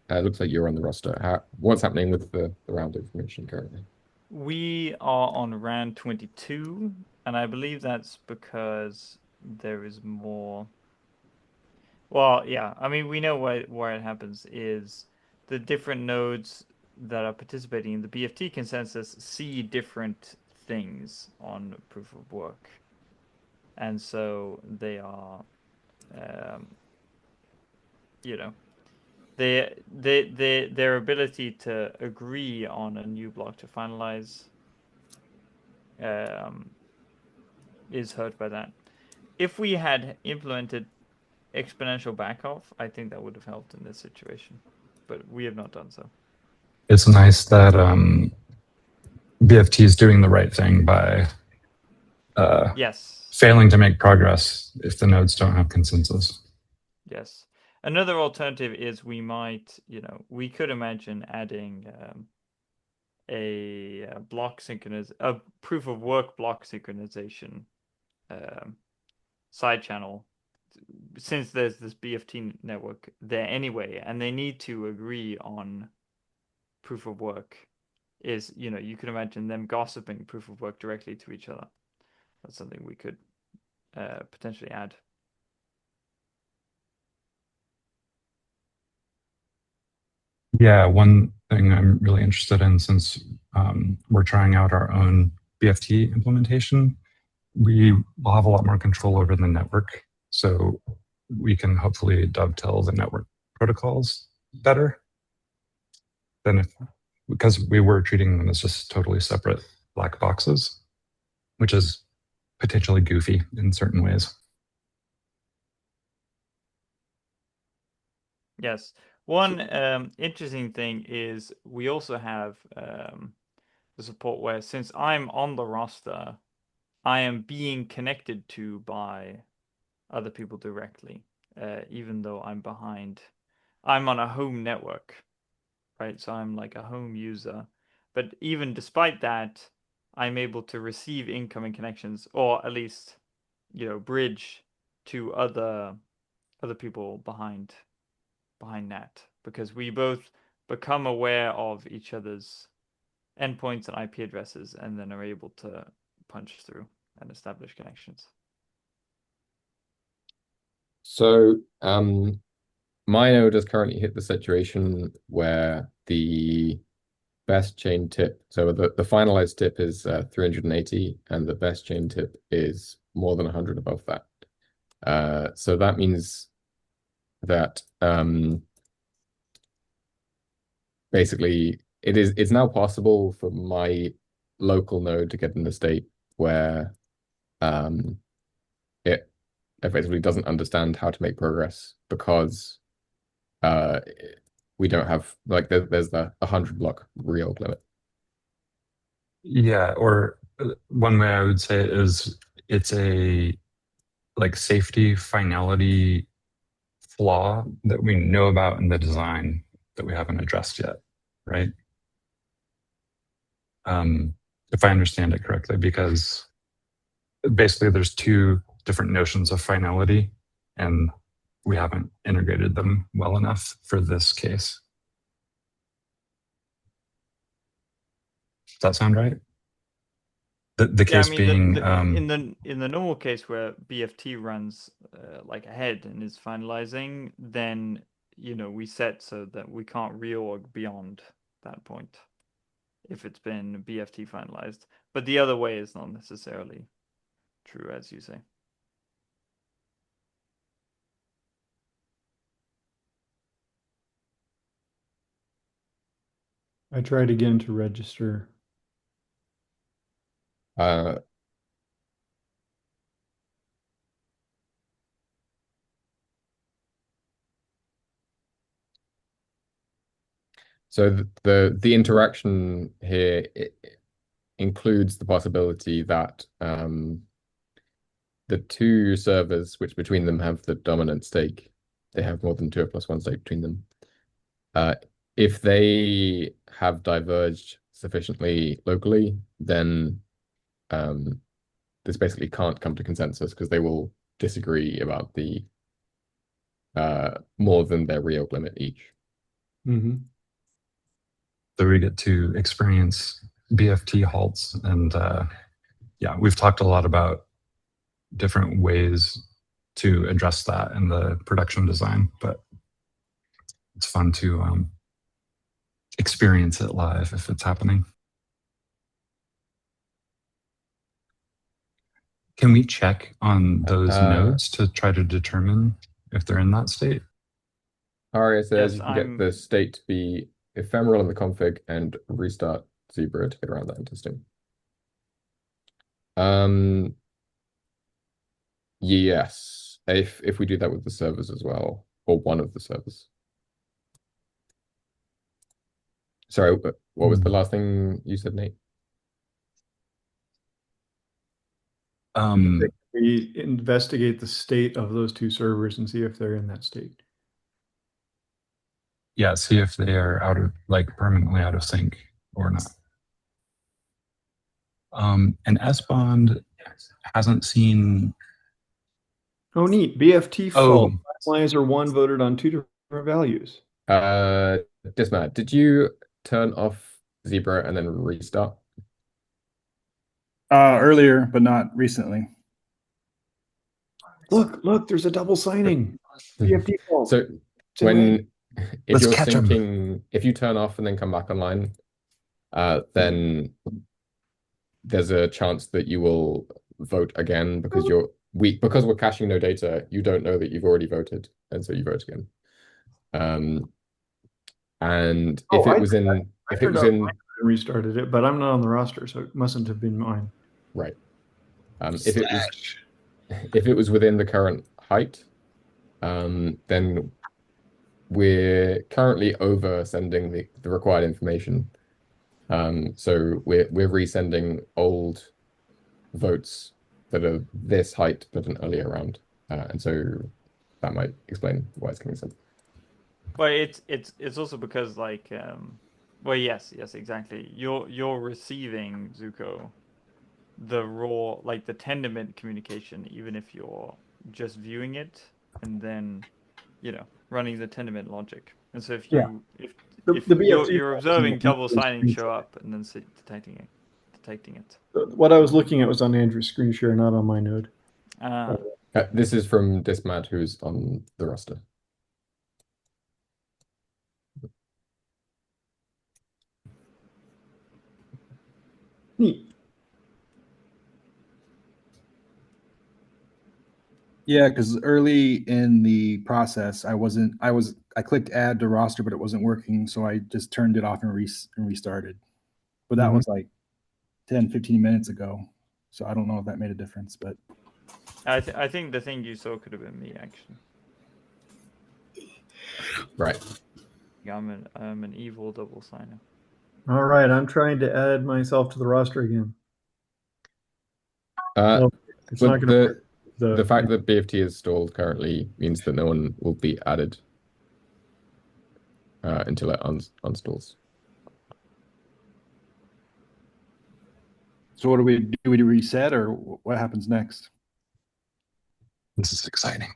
[SPEAKER 5] looks like you're on the roster. What's happening with the round information currently?
[SPEAKER 6] We are on round 22, and I believe that's because there is more. Well, yeah, I mean, we know where it happens is the different nodes that are participating in the BFT consensus see different things on proof of work. And so they are, um, you know, their ability to agree on a new block to finalize um, is hurt by that. If we had implemented exponential backoff, I think that would have helped in this situation, but we have not done so.
[SPEAKER 1] It's nice that BFT is doing the right thing by
[SPEAKER 6] Yes.
[SPEAKER 1] failing to make progress if the nodes don't have consensus.
[SPEAKER 6] Yes. Another alternative is we might, we could imagine adding a proof of work block synchronization side channel, since there's this BFT network there anyway, and they need to agree on proof of work. You can imagine them gossiping proof of work directly to each other. That's something we could potentially add.
[SPEAKER 1] Yeah, one thing I'm really interested in, since we're trying out our own BFT implementation, we will have a lot more control over the network. So we can hopefully dovetail the network protocols better than because we were treating them as just totally separate black boxes, which is potentially goofy in certain ways.
[SPEAKER 6] Yes. One interesting thing is we also have the support where, since I'm on the roster, I am being connected to by other people directly, even though I'm behind. I'm on a home network, right? So I'm like a home user. But even despite that, I'm able to receive incoming connections, or at least, bridge to other people behind NAT, because we both become aware of each other's endpoints and IP addresses, and then are able to punch through and establish connections.
[SPEAKER 5] So my node has currently hit the situation where the best chain tip, so the finalized tip is 380, and the best chain tip is more than 100 above that. So that means that basically it's now possible for my local node to get in a state where it effectively doesn't understand how to make progress, because we don't have, like, there's the 100 block real limit.
[SPEAKER 1] Yeah, or one way I would say it is it's a like safety finality flaw that we know about in the design that we haven't addressed yet, right? If I understand it correctly, because basically there's two different notions of finality, and we haven't integrated them well enough for this case. Does that sound right? The case being
[SPEAKER 6] in the normal case where BFT runs like ahead and is finalizing, then we set so that we can't reorg beyond that point if it's been BFT finalized. But the other way is not necessarily true, as you say.
[SPEAKER 3] I tried again to register.
[SPEAKER 5] So the interaction here includes the possibility that the two servers, which between them have the dominant stake, they have more than 2+1 stake between them. If they have diverged sufficiently locally, then this basically can't come to consensus, because they will disagree about the more than their real limit each.
[SPEAKER 3] Mm-hmm.
[SPEAKER 1] So we get to experience BFT halts, and yeah, we've talked a lot about different ways to address that in the production design, but it's fun to experience it live if it's happening. Can we check on those nodes to try to determine if they're in that state?
[SPEAKER 5] Aria says
[SPEAKER 6] Yes,
[SPEAKER 5] you can get the state to be ephemeral in the config and restart Zebra to get around that interesting. Yes, if we do that with the servers as well, or one of the servers. Sorry, what was the last thing you said, Nate?
[SPEAKER 3] We investigate the state of those two servers and see if they're in that state.
[SPEAKER 1] Yeah, see if they are out of, like, permanently out of sync or not. And S-Bond hasn't seen.
[SPEAKER 3] Oh, neat. BFT fault. Finalizer 1 voted on two different values.
[SPEAKER 5] Dismat, did you turn off Zebra and then restart?
[SPEAKER 7] Earlier, but not recently.
[SPEAKER 3] Look, there's a double signing. BFT fault.
[SPEAKER 5] So if you're syncing, if you turn off and then come back online, then there's a chance that you will vote again, because because we're caching no data, you don't know that you've already voted, and so you vote again. And if it was in
[SPEAKER 3] restarted it, but I'm not on the roster, so it mustn't have been mine.
[SPEAKER 5] Right. If it was within the current height, then we're currently over sending the required information. So we're resending old votes that are this height but an earlier round, and so that might explain why it's getting sent.
[SPEAKER 6] Well, it's also because like well, yes, exactly. You're receiving, Zuko, the raw, like the Tendermint communication, even if you're just viewing it and then, running the Tendermint logic. And so if
[SPEAKER 3] Yeah.
[SPEAKER 6] you if
[SPEAKER 3] The
[SPEAKER 6] if you're
[SPEAKER 3] BFT
[SPEAKER 6] you're
[SPEAKER 3] file was on
[SPEAKER 6] observing double
[SPEAKER 3] Andrew's
[SPEAKER 6] signing
[SPEAKER 3] screen
[SPEAKER 6] show
[SPEAKER 3] share.
[SPEAKER 6] up and then detecting it.
[SPEAKER 3] What I was looking at was on Andrew's screen share, not on my node.
[SPEAKER 5] This is from Dismat, who's on the roster.
[SPEAKER 3] Neat.
[SPEAKER 7] Yeah, because early in the process, I clicked add to roster, but it wasn't working. So I just turned it off and restarted. But that was like 10, 15 minutes ago. So I don't know if that made a difference, but
[SPEAKER 6] I think the thing you saw could have been me, actually.
[SPEAKER 5] Right.
[SPEAKER 6] I'm an evil double signer.
[SPEAKER 3] All right, I'm trying to add myself to the roster again.
[SPEAKER 5] No,
[SPEAKER 3] it's not going to work.
[SPEAKER 5] The fact that BFT is stalled currently means that no one will be added until it unstalls.
[SPEAKER 7] So what do we do? We reset, or what happens next?
[SPEAKER 1] This is exciting.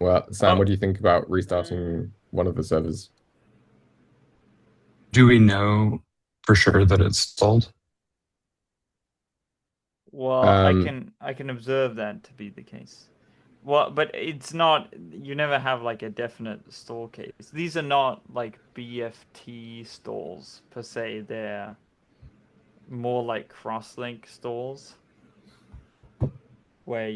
[SPEAKER 5] Well, Sam, what do you think about restarting one of the servers?
[SPEAKER 1] Do we know for sure that it's stalled?
[SPEAKER 6] Well, I can observe that to be the case. Well, but it's not. You never have like a definite stall case. These are not like BFT stalls per se. They're more like Crosslink stalls, where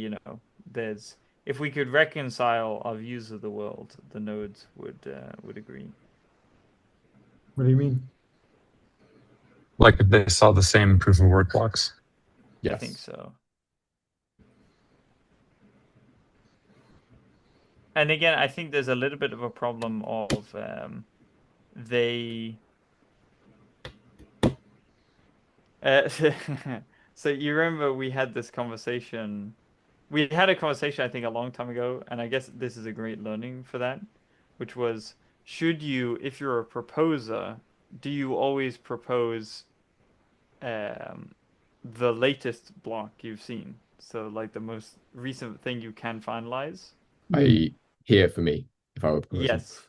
[SPEAKER 6] there's. If we could reconcile our views of the world, the nodes would agree.
[SPEAKER 3] What do you mean?
[SPEAKER 1] Like if they saw the same proof of work blocks?
[SPEAKER 5] Yes.
[SPEAKER 6] I think so. And again, I think there's a little bit of a problem of they. So you remember we had this conversation. We had a conversation, I think, a long time ago, and I guess this is a great learning for that, which was, should you, if you're a proposer, do you always propose the latest block you've seen? So like the most recent thing you can finalize?
[SPEAKER 5] Here for me, if I were proposing.
[SPEAKER 6] Yes.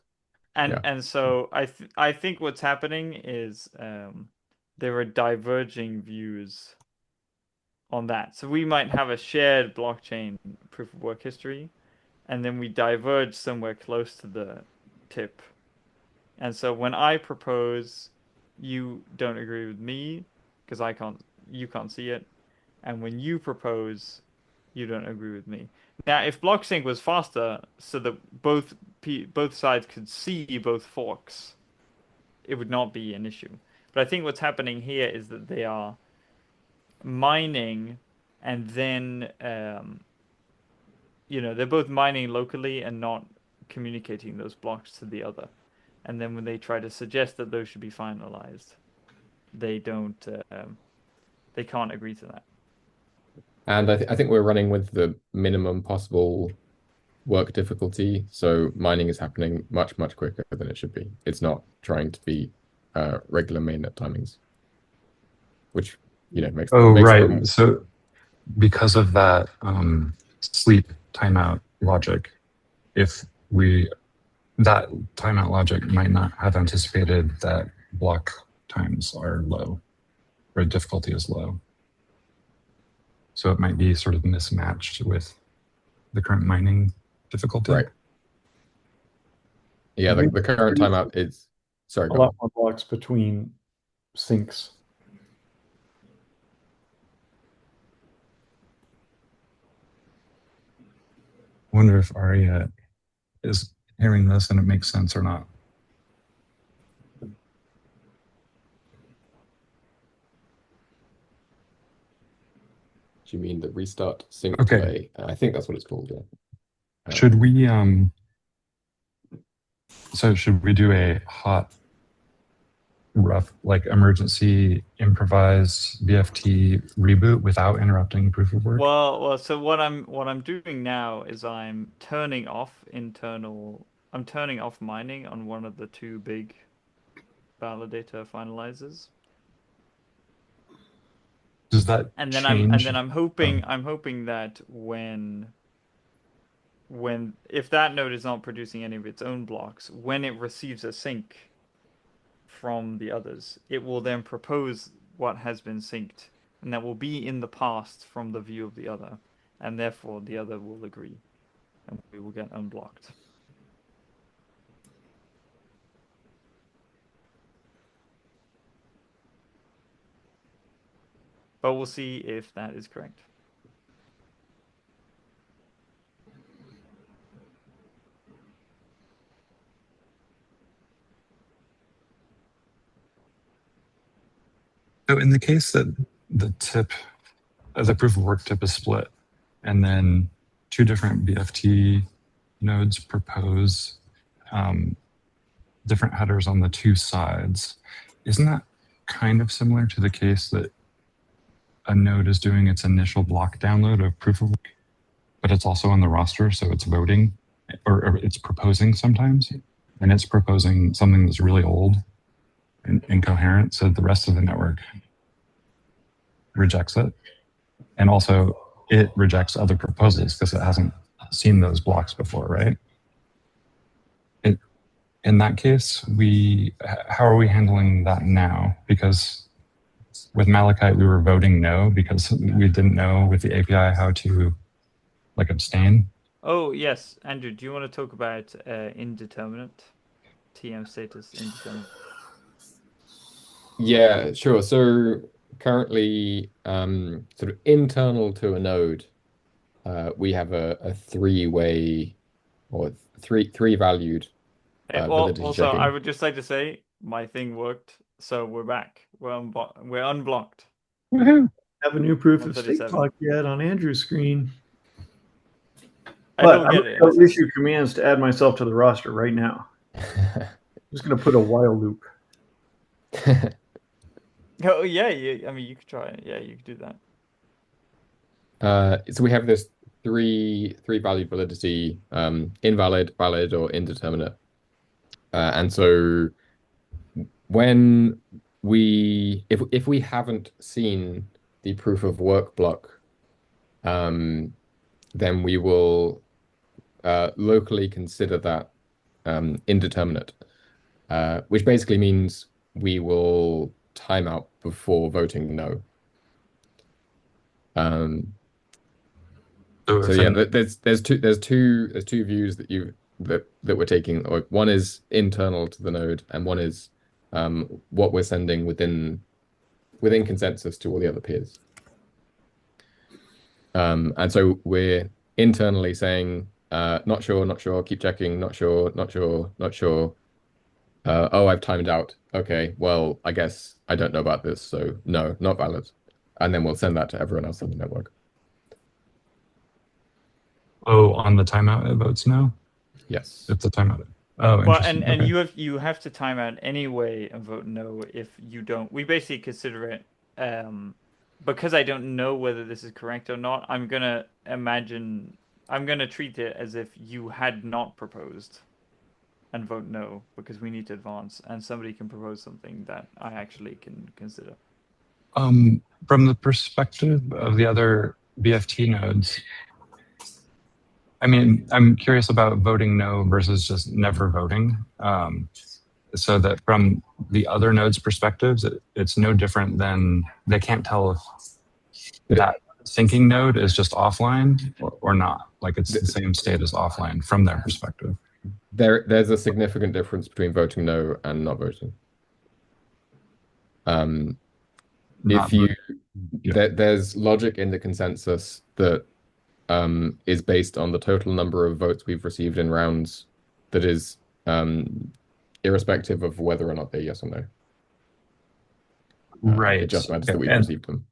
[SPEAKER 6] And so I think what's happening is there are diverging views on that. So we might have a shared blockchain proof of work history, and then we diverge somewhere close to the tip. And so when I propose, you don't agree with me because you can't see it. And when you propose, you don't agree with me. Now, if block-sync was faster, so that both sides could see both forks, it would not be an issue. But I think what's happening here is that they are mining, and then they're both mining locally and not communicating those blocks to the other. And then when they try to suggest that those should be finalized, they don't. They can't agree to that.
[SPEAKER 5] And I think we're running with the minimum possible work difficulty. So mining is happening much, much quicker than it should be. It's not trying to be regular mainnet timings, which makes
[SPEAKER 1] right. So because of that sleep timeout logic, if that timeout logic might not have anticipated that block times are low or difficulty is low. So it might be sort of mismatched with the current mining difficulty.
[SPEAKER 5] Right. Yeah, the current timeout is
[SPEAKER 3] a lot more blocks between syncs.
[SPEAKER 1] I wonder if Arya is hearing this and it makes sense or not.
[SPEAKER 5] Do you mean the restart sync
[SPEAKER 1] Okay.
[SPEAKER 5] delay? I think that's what it's called. Yeah.
[SPEAKER 1] Should we so should we do a hot rough, like emergency improvise BFT reboot without interrupting proof of work?
[SPEAKER 6] Well, so what I'm doing now is I'm turning off mining on one of the two big validator finalizers.
[SPEAKER 1] Does that
[SPEAKER 6] And then
[SPEAKER 1] change?
[SPEAKER 6] I'm hoping that if that node is not producing any of its own blocks, when it receives a sync from the others, it will then propose what has been synced, and that will be in the past from the view of the other, and therefore the other will agree, and we will get unblocked. But we'll see if that is correct.
[SPEAKER 1] So in the case that the proof of work tip is split, and then two different BFT nodes propose different headers on the two sides, isn't that kind of similar to the case that a node is doing its initial block download of proof of work, but it's also on the roster, so it's voting, or it's proposing sometimes, and it's proposing something that's really old and incoherent, so the rest of the network rejects it. And also it rejects other proposals because it hasn't seen those blocks before, right? In that case, how are we handling that now? Because with Malachite, we were voting no because we didn't know with the API how to abstain.
[SPEAKER 6] Oh, yes. Andrew, do you want to talk about indeterminate? TM status indeterminate?
[SPEAKER 5] Yeah, sure. So currently, sort of internal to a node, we have a three-way or three valued validity
[SPEAKER 6] also,
[SPEAKER 5] checking.
[SPEAKER 6] I would just like to say my thing worked, so we're back. We're unblocked.
[SPEAKER 3] Woohoo! Have a new proof of stake
[SPEAKER 6] 137.
[SPEAKER 3] block yet on Andrew's screen.
[SPEAKER 6] I
[SPEAKER 3] But
[SPEAKER 6] don't
[SPEAKER 3] I'm
[SPEAKER 6] get it.
[SPEAKER 3] going to issue commands to add myself to the roster right now. I'm just going to put a while loop.
[SPEAKER 6] Oh yeah, I mean you could try it. Yeah, you could do
[SPEAKER 5] that. So we have this three valued validity, invalid, valid, or indeterminate. And so when if we haven't seen the proof of work block, then we will locally consider that indeterminate, which basically means we will time out before voting no. So yeah, there's two views that we're taking. Or one is internal to the node, and one is what we're sending within consensus to all the other peers. And so we're internally saying not sure, keep checking, not sure. Oh, I've timed out. Okay, well, I guess I don't know about this, so no, not valid. And then we'll send that to everyone else on the network.
[SPEAKER 1] Oh, on the timeout it votes no?
[SPEAKER 5] Yes.
[SPEAKER 1] It's a timeout. Oh,
[SPEAKER 6] well,
[SPEAKER 1] interesting.
[SPEAKER 6] and
[SPEAKER 1] okay.
[SPEAKER 6] you have to time out anyway and vote no if you don't. We basically consider it because I don't know whether this is correct or not. I'm gonna treat it as if you had not proposed and vote no because we need to advance, and somebody can propose something that I actually can consider.
[SPEAKER 1] From the perspective of the other BFT nodes, I mean, I'm curious about voting no versus just never voting. So that from the other nodes' perspectives, it's no different than they can't tell if that syncing node is just offline or not. Like it's the same state as offline from their perspective.
[SPEAKER 5] There's a significant difference between voting no and not voting. There's logic in the consensus that is based on the total number of votes we've received in rounds that is irrespective of whether or not they're yes or no.
[SPEAKER 1] Right.
[SPEAKER 5] It just matters that we've received them.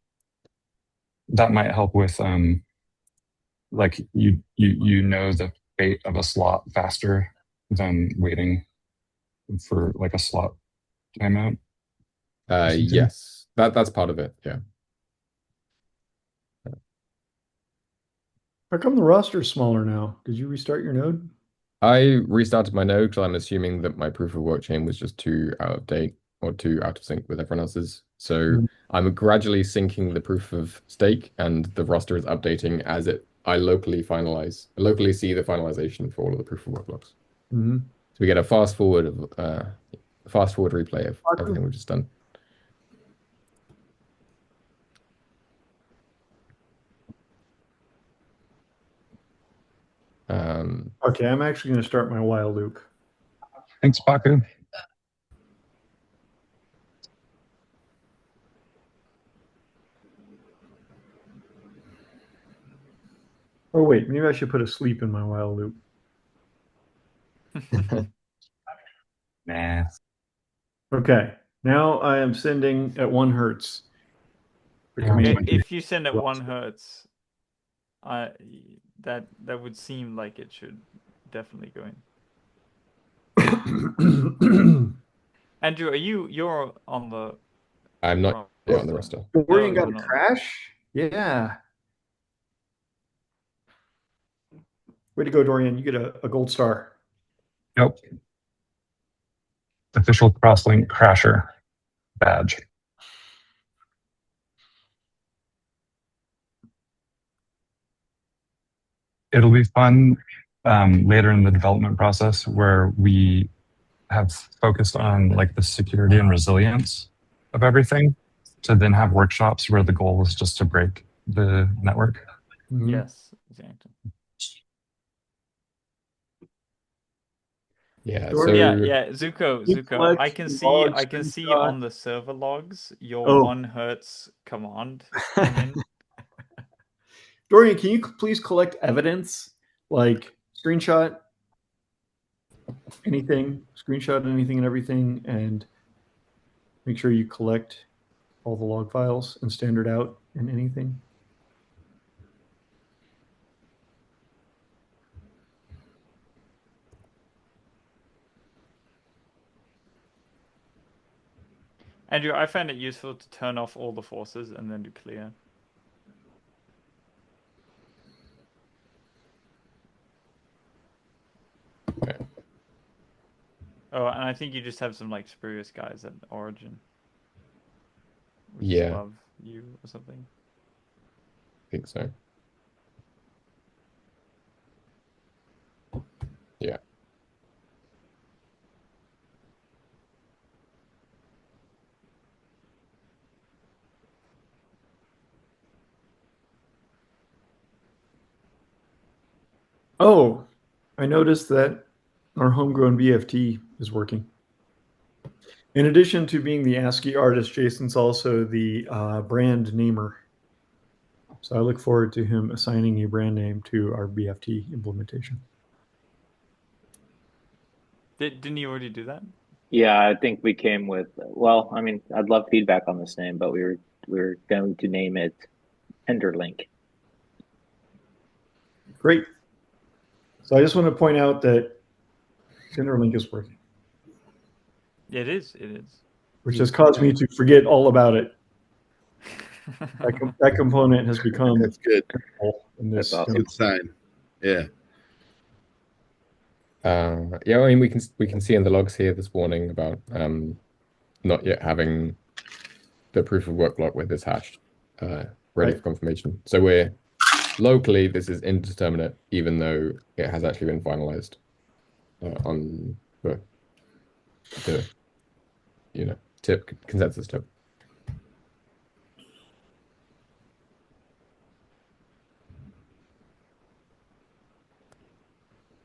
[SPEAKER 1] That might help with like you know the fate of a slot faster than waiting for like a slot timeout.
[SPEAKER 5] Yes, that's part of it. Yeah.
[SPEAKER 3] How come the roster is smaller now? Did you restart your node?
[SPEAKER 5] I restarted my node because I'm assuming that my proof of work chain was just too out of date or too out of sync with everyone else's. So I'm gradually syncing the proof of stake, and the roster is updating as I locally see the finalization for all of the proof of work blocks.
[SPEAKER 3] Mm-hmm.
[SPEAKER 5] So we get a fast forward replay of everything we've just done.
[SPEAKER 3] Okay, I'm actually going to start my while loop.
[SPEAKER 1] Thanks, Baku.
[SPEAKER 3] Oh wait, maybe I should put a sleep in my while loop.
[SPEAKER 1] Nah.
[SPEAKER 3] Okay, now I am sending at 1 hertz.
[SPEAKER 6] If you send at 1 hertz, that would seem like it should definitely go in. Andrew, you're on the?
[SPEAKER 5] I'm not on the roster.
[SPEAKER 3] Dorian got a crash? Yeah. Way to go, Dorian. You get a gold star.
[SPEAKER 1] Yep. Official Crosslink Crasher badge. It'll be fun later in the development process where we have focused on like the security and resilience of everything to then have workshops where the goal is just to break the network.
[SPEAKER 3] Mm-hmm.
[SPEAKER 6] Yes, exactly.
[SPEAKER 5] Yeah,
[SPEAKER 6] Zuko. I can see on the server logs your 1 hertz command come in.
[SPEAKER 3] Dorian, can you please collect evidence, like screenshot anything and everything, and make sure you collect all the log files and standard out and anything?
[SPEAKER 6] Andrew, I find it useful to turn off all the forces and then do clear.
[SPEAKER 5] Okay.
[SPEAKER 6] Oh, and I think you just have some like spurious guys at origin.
[SPEAKER 5] Yeah.
[SPEAKER 6] Above you or something.
[SPEAKER 5] I think so. Yeah.
[SPEAKER 3] Oh, I noticed that our homegrown BFT is working. In addition to being the ASCII artist, Jason's also the brand namer. So I look forward to him assigning a brand name to our BFT implementation.
[SPEAKER 6] Didn't you already do that?
[SPEAKER 8] Yeah, I think we came with. Well, I mean, I'd love feedback on this name, but we were going to name it Tenderlink.
[SPEAKER 3] Great. So I just want to point out that Tenderlink is working.
[SPEAKER 6] It is. It is.
[SPEAKER 3] Which has caused me to forget all about it. That component has become
[SPEAKER 4] That's good.
[SPEAKER 3] In this
[SPEAKER 8] That's awesome.
[SPEAKER 4] Good sign. Yeah.
[SPEAKER 5] Yeah, I mean, we can see in the logs here this warning about not yet having the proof of work block with this hash ready for confirmation. So we're locally, this is indeterminate, even though it has actually been finalized on the consensus tip.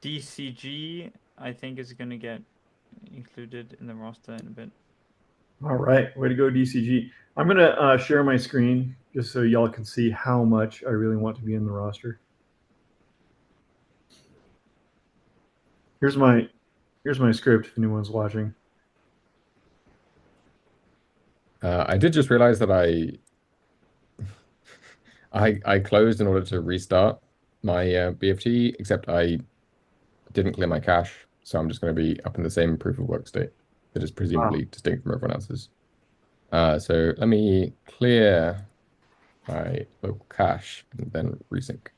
[SPEAKER 6] DCG, I think, is going to get included in the roster in a bit.
[SPEAKER 3] All right, way to go, DCG. I'm going to share my screen just so y'all can see how much I really want to be in the roster. Here's my script if anyone's watching.
[SPEAKER 5] I did just realize that I closed in order to restart my BFT, except I didn't clear my cache, so I'm just going to be up in the same proof of work state that is presumably distinct from everyone else's. So let me clear my local cache and then resync.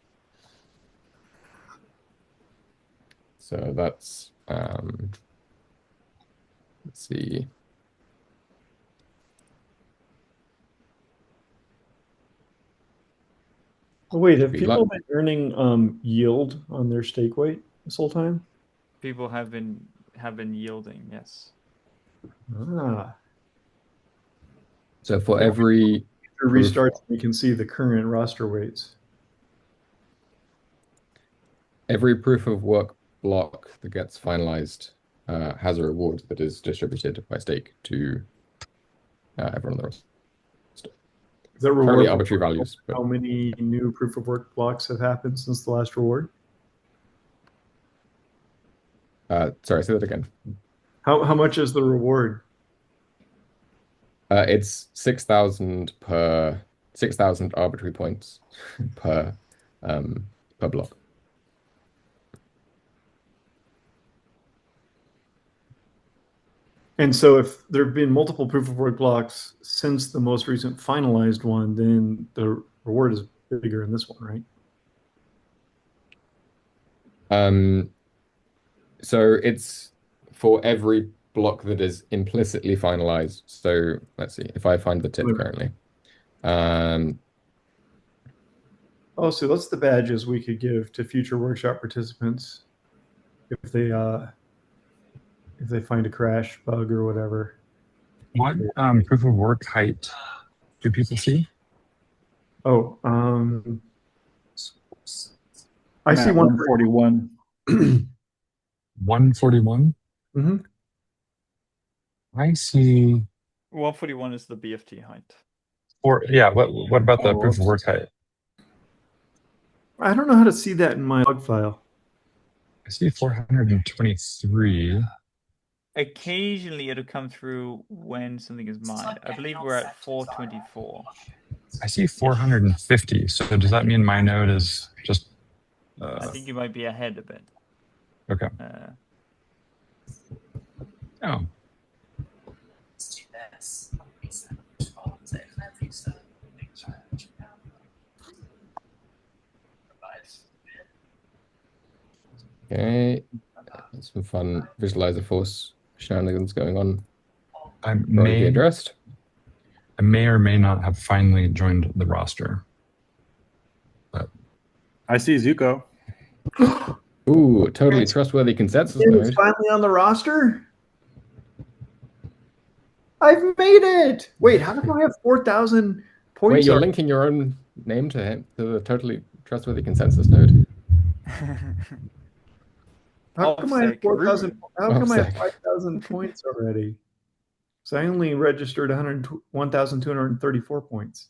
[SPEAKER 5] So that's let's see.
[SPEAKER 3] Oh, wait, have
[SPEAKER 5] Be
[SPEAKER 3] people
[SPEAKER 5] like-
[SPEAKER 3] been earning yield on their stake weight this whole time?
[SPEAKER 6] People have been yielding, yes.
[SPEAKER 3] Ah,
[SPEAKER 5] So for every
[SPEAKER 3] after restarts, you can see the current roster weights.
[SPEAKER 5] every proof of work block that gets finalized has a reward that is distributed by stake to everyone on the roster.
[SPEAKER 3] Is that
[SPEAKER 5] Fairly
[SPEAKER 3] reward
[SPEAKER 5] arbitrary values, but
[SPEAKER 3] how many new proof of work blocks have happened since the last reward?
[SPEAKER 5] sorry, say that again.
[SPEAKER 3] How much is the reward?
[SPEAKER 5] It's 6,000 per 6,000 arbitrary points per block.
[SPEAKER 3] And so if there have been multiple proof of work blocks since the most recent finalized one, then the reward is bigger in this one, right?
[SPEAKER 5] So it's for every block that is implicitly finalized. So let's see if I find the tip currently.
[SPEAKER 3] Oh, so that's the badges we could give to future workshop participants if they find a crash bug or whatever.
[SPEAKER 1] What proof of work height do people see?
[SPEAKER 3] Oh, I see
[SPEAKER 7] 141.
[SPEAKER 1] 141.
[SPEAKER 3] Mm-hmm.
[SPEAKER 1] I see
[SPEAKER 6] 141 is the BFT height.
[SPEAKER 1] Yeah. What about the proof of work height?
[SPEAKER 3] I don't know how to see that in my log file.
[SPEAKER 1] I see 423.
[SPEAKER 6] Occasionally it'll come through when something is mined. I believe we're at 424.
[SPEAKER 1] I see 450. So does that mean my node is just?
[SPEAKER 6] I think you might be ahead a bit.
[SPEAKER 1] Okay. Oh.
[SPEAKER 5] Okay, some fun visualizer force shenanigans going on.
[SPEAKER 1] I
[SPEAKER 5] Be addressed.
[SPEAKER 1] I may or may not have finally joined the roster. But
[SPEAKER 7] I see Zuko.
[SPEAKER 5] Ooh, totally trustworthy consensus
[SPEAKER 3] It's
[SPEAKER 5] node.
[SPEAKER 3] finally on the roster. I've made it. Wait, how come I have 4,000 points?
[SPEAKER 5] Wait, you're linking your own name to him to the totally trustworthy consensus node.
[SPEAKER 3] How come I have 4,000? How come I have 5,000 points already? So I only registered 1,234 points.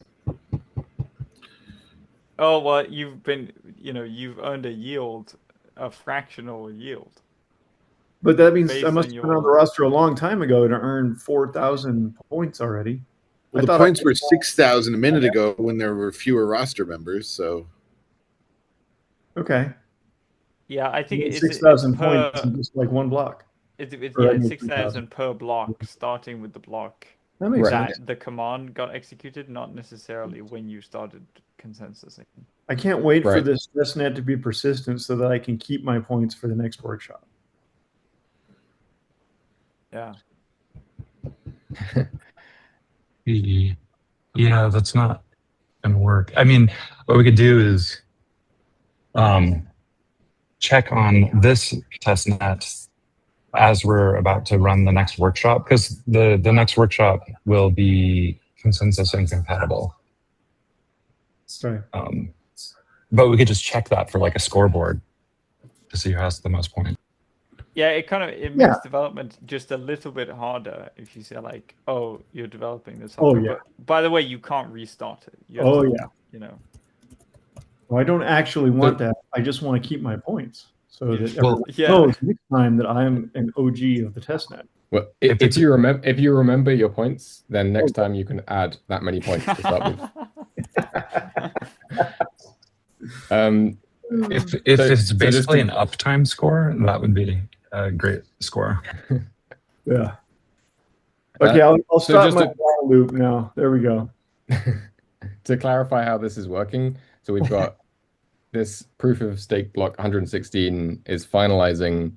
[SPEAKER 6] Oh, well, you've earned a yield, a fractional yield.
[SPEAKER 3] But that means I must have been on the roster a long time ago to earn 4,000 points already.
[SPEAKER 4] Well, the points were 6,000 a minute ago when there were fewer roster members. So,
[SPEAKER 3] okay.
[SPEAKER 6] Yeah, I think it's
[SPEAKER 3] 6,000 points in just like one block.
[SPEAKER 6] It's 6,000 per block, starting with the block
[SPEAKER 3] that makes sense.
[SPEAKER 6] The command got executed, not necessarily when you started consensusing.
[SPEAKER 3] I can't wait for this testnet to be persistent so that I can keep my points for the next workshop.
[SPEAKER 6] Yeah.
[SPEAKER 1] Yeah, that's not gonna work. I mean, what we could do is check on this testnet as we're about to run the next workshop, because the next workshop will be consensus incompatible.
[SPEAKER 3] Sorry.
[SPEAKER 1] But we could just check that for like a scoreboard to see who has the most points.
[SPEAKER 6] Yeah, it makes development just a little bit harder if you say like, oh, you're developing this.
[SPEAKER 3] Oh yeah.
[SPEAKER 6] But by the way, you can't restart it.
[SPEAKER 3] Yeah. Well, I don't actually want that. I just want to keep my points so that everyone knows next time that I'm an OG of the testnet.
[SPEAKER 5] Well, if you remember your points, then next time you can add that many points to start with.
[SPEAKER 1] If it's basically an uptime score, that would be a great score.
[SPEAKER 3] Yeah. Okay, I'll start my loop now. There we go.
[SPEAKER 5] To clarify how this is working, so we've got this proof of stake block 116 is finalizing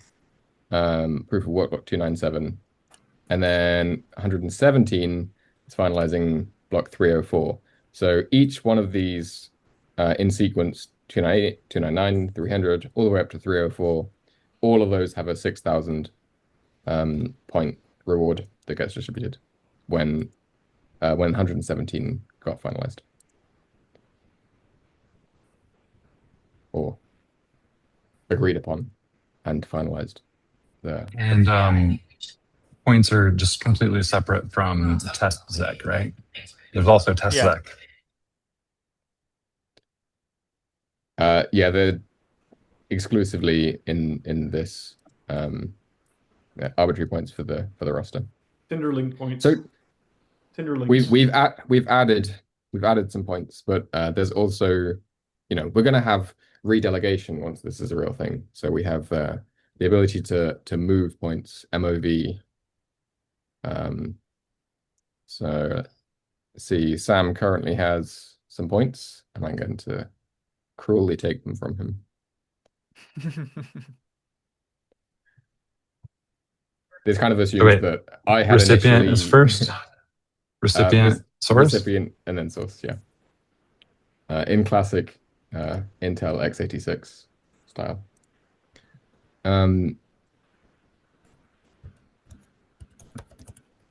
[SPEAKER 5] proof of work block 297, and then 117 is finalizing block 304. So each one of these in sequence 298, 299, 300, all the way up to 304, all of those have a 6,000 point reward that gets distributed when 117 got finalized. Or agreed upon and finalized.
[SPEAKER 1] And points are just completely separate from test ZEC, right? There's also test
[SPEAKER 6] Yeah.
[SPEAKER 1] ZEC.
[SPEAKER 5] Yeah, they're exclusively in this arbitrary points for the roster.
[SPEAKER 3] Tinderlink points.
[SPEAKER 5] So
[SPEAKER 3] Tinderlinks.
[SPEAKER 5] we've added some points, but there's also, we're going to have redelegation once this is a real thing. So we have the ability to move points, MOV. So let's see, Sam currently has some points, and I'm going to cruelly take them from him. This kind of assumes that I had
[SPEAKER 1] recipient
[SPEAKER 5] initially
[SPEAKER 1] is first. Recipient, source?
[SPEAKER 5] Recipient, and then source, yeah. In classic Intel x86 style.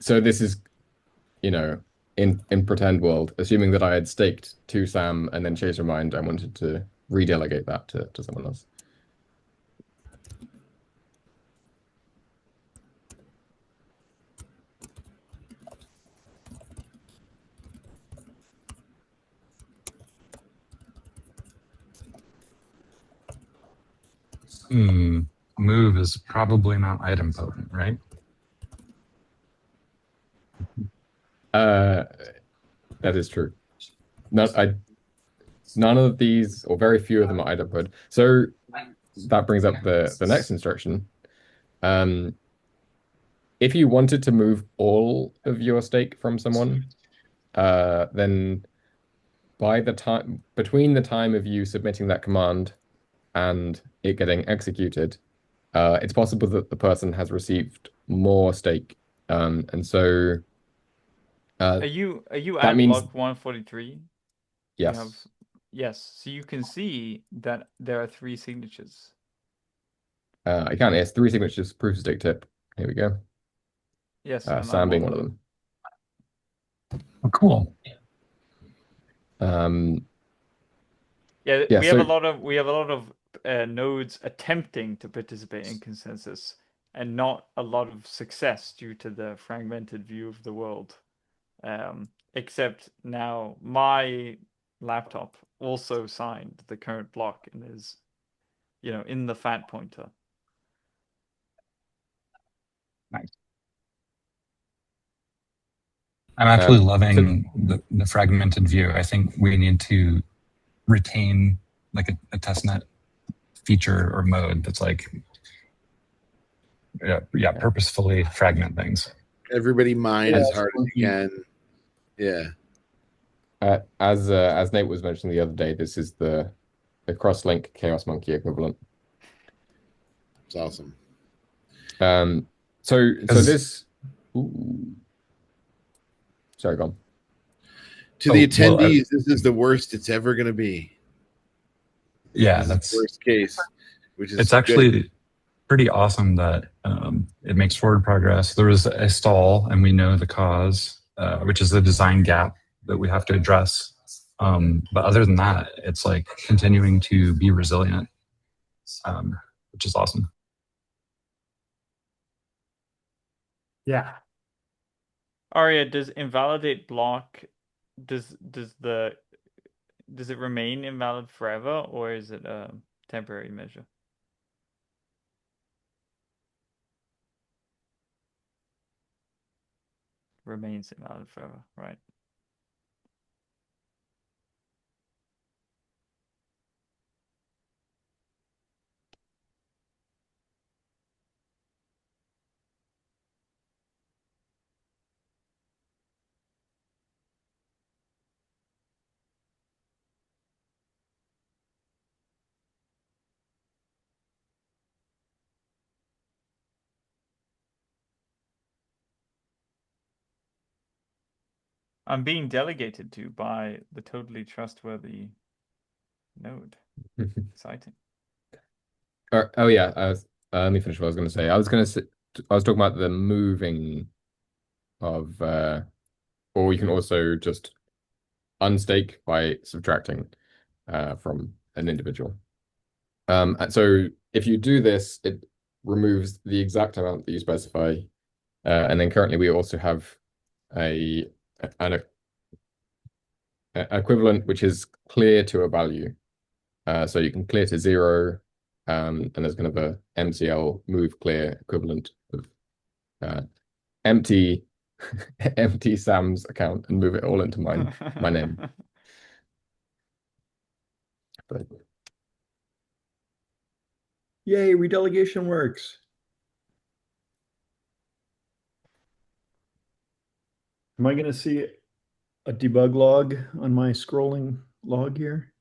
[SPEAKER 5] So this is, in pretend world, assuming that I had staked to Sam and then changed my mind, I wanted to redelegate that to someone else.
[SPEAKER 1] Move is probably not item potent, right?
[SPEAKER 5] That is true. None of these, or very few of them, are item potent. So that brings up the next instruction. If you wanted to move all of your stake from someone, then between the time of you submitting that command and it getting executed, it's possible that the person has received more stake, and so
[SPEAKER 6] Are you
[SPEAKER 5] that
[SPEAKER 6] at
[SPEAKER 5] means
[SPEAKER 6] block 143?
[SPEAKER 5] yes.
[SPEAKER 6] Yes. So you can see that there are 3 signatures.
[SPEAKER 5] I can't. It's 3 signatures, proof of stake tip. Here we go.
[SPEAKER 6] Yes,
[SPEAKER 5] Sam being one of them.
[SPEAKER 1] Oh, cool.
[SPEAKER 6] Yeah,
[SPEAKER 5] Yeah,
[SPEAKER 6] we have a lot of nodes attempting to participate in consensus, and not a lot of success due to the fragmented view of the world. Except now my laptop also signed the current block and is, in the fat pointer.
[SPEAKER 1] Nice. I'm actually loving the fragmented view. I think we need to retain like a testnet feature or mode that's like, purposefully fragment things.
[SPEAKER 4] Everybody mine as hard as you can. Yeah.
[SPEAKER 5] As Nate was mentioning the other day, this is the Crosslink Chaos Monkey equivalent.
[SPEAKER 4] It's awesome.
[SPEAKER 5] So this. Ooh. Sorry, go on.
[SPEAKER 4] To the attendees, this is the worst it's ever going to be.
[SPEAKER 1] Yeah,
[SPEAKER 4] that's the worst case. Which is
[SPEAKER 1] it's actually pretty awesome that it makes forward progress. There was a stall, and we know the cause, which is the design gap that we have to address. But other than that, it's like continuing to be resilient, which is awesome.
[SPEAKER 3] Yeah.
[SPEAKER 6] Aria, does invalidate block, does it remain invalid forever, or is it a temporary measure? Remains invalid forever, right? I'm being delegated to by the totally trustworthy node. Exciting.
[SPEAKER 5] Oh yeah, let me finish what I was going to say. I was talking about the moving of, or you can also just unstake by subtracting from an individual. And so if you do this, it removes the exact amount that you specify. And then currently we also have an equivalent which is clear to a value. So you can clear to 0, and there's kind of a MCL move clear equivalent of empty empty Sam's account and move it all into my name. But
[SPEAKER 3] Yay, redelegation works. Am I going to see a debug log on my scrolling log here?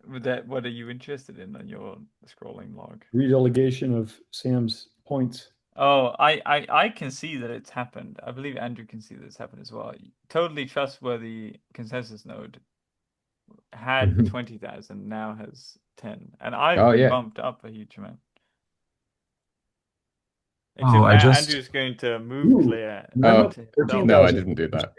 [SPEAKER 6] What are you interested in on your scrolling log?
[SPEAKER 3] Redelegation of Sam's points.
[SPEAKER 6] Oh, I can see that it's happened. I believe Andrew can see that it's happened as well. Totally trustworthy consensus node had 20,000, now has 10, and I've been bumped up a huge amount. Except now Andrew's going to move clear.
[SPEAKER 5] No, I didn't do that.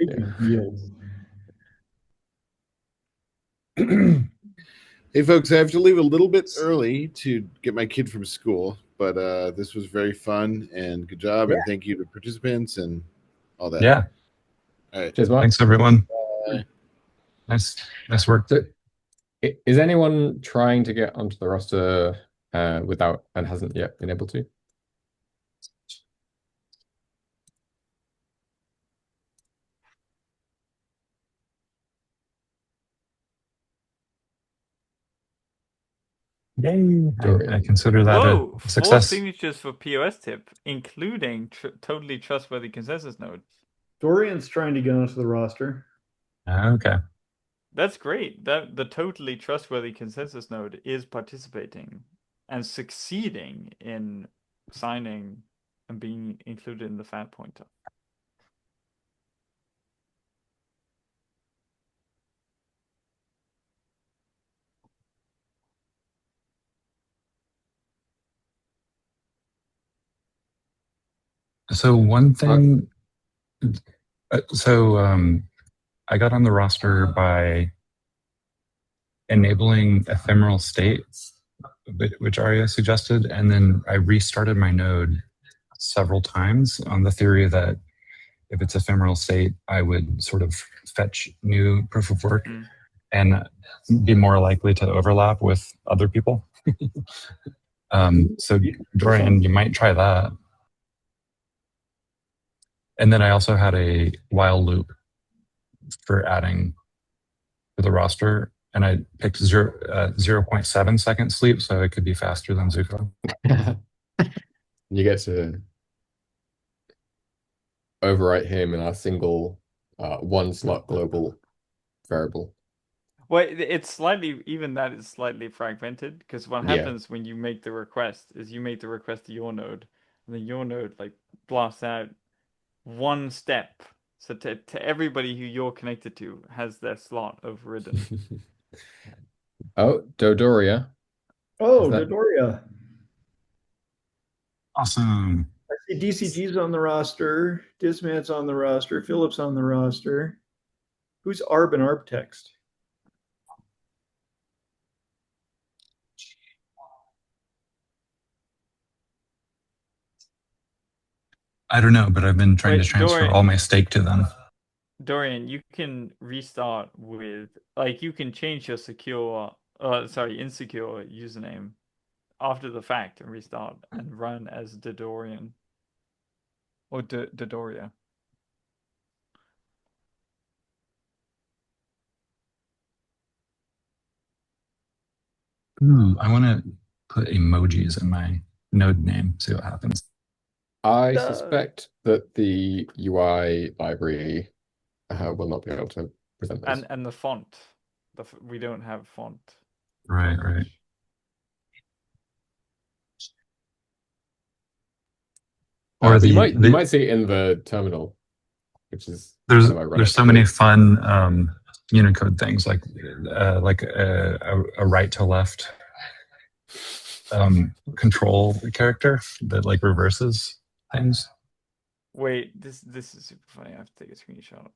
[SPEAKER 4] Hey folks, I have to leave a little bit early to get my kid from school, but this was very fun and good job, and thank you to participants and all that.
[SPEAKER 1] Yeah.
[SPEAKER 4] All right.
[SPEAKER 5] Cheers, Mark.
[SPEAKER 1] Thanks, everyone. Nice work.
[SPEAKER 5] So, is anyone trying to get onto the roster without and hasn't yet been able to?
[SPEAKER 1] Yay! I consider that a success.
[SPEAKER 6] 4 signatures for POS tip, including totally trustworthy consensus node.
[SPEAKER 3] Dorian's trying to get onto the roster.
[SPEAKER 1] Okay.
[SPEAKER 6] That's great. That the totally trustworthy consensus node is participating and succeeding in signing and being included in the FAT pointer.
[SPEAKER 1] So one thing, I got on the roster by enabling ephemeral state, which Arya suggested, and then I restarted my node several times on the theory that if it's ephemeral state, I would sort of fetch new proof of work and be more likely to overlap with other people. So Dorian, you might try that. And then I also had a while loop for adding to the roster, and I picked 0.7 second sleep, so it could be faster than Zuko.
[SPEAKER 5] You get to overwrite him in a single one slot global variable.
[SPEAKER 6] Well, it's slightly, even that is slightly fragmented, because what happens when you make the request is you make the request to your node, and then your node like blasts out one step. So to everybody who you're connected to has their slot overridden.
[SPEAKER 5] Oh, Dodoria.
[SPEAKER 3] Oh, Dodoria.
[SPEAKER 1] Awesome.
[SPEAKER 3] I see DCG's on the roster, Dismat's on the roster, Phillips on the roster. Who's Arb and Arb text?
[SPEAKER 1] I don't know, but I've been trying to transfer all my stake to them.
[SPEAKER 6] Dorian, you can restart with, like, you can change your insecure username after the fact and restart and run as Dodorian or Dodoria.
[SPEAKER 1] I want to put emojis in my node name, see what happens.
[SPEAKER 5] I suspect that the UI library will not be able to present this.
[SPEAKER 6] And the font. We don't have font.
[SPEAKER 1] Right.
[SPEAKER 5] Or you might see it in the terminal. which is
[SPEAKER 1] There's
[SPEAKER 5] kind of ironic.
[SPEAKER 1] there's so many fun Unicode things like a right to left control character that like reverses things.
[SPEAKER 6] Wait, this is super funny. I have to take a screenshot.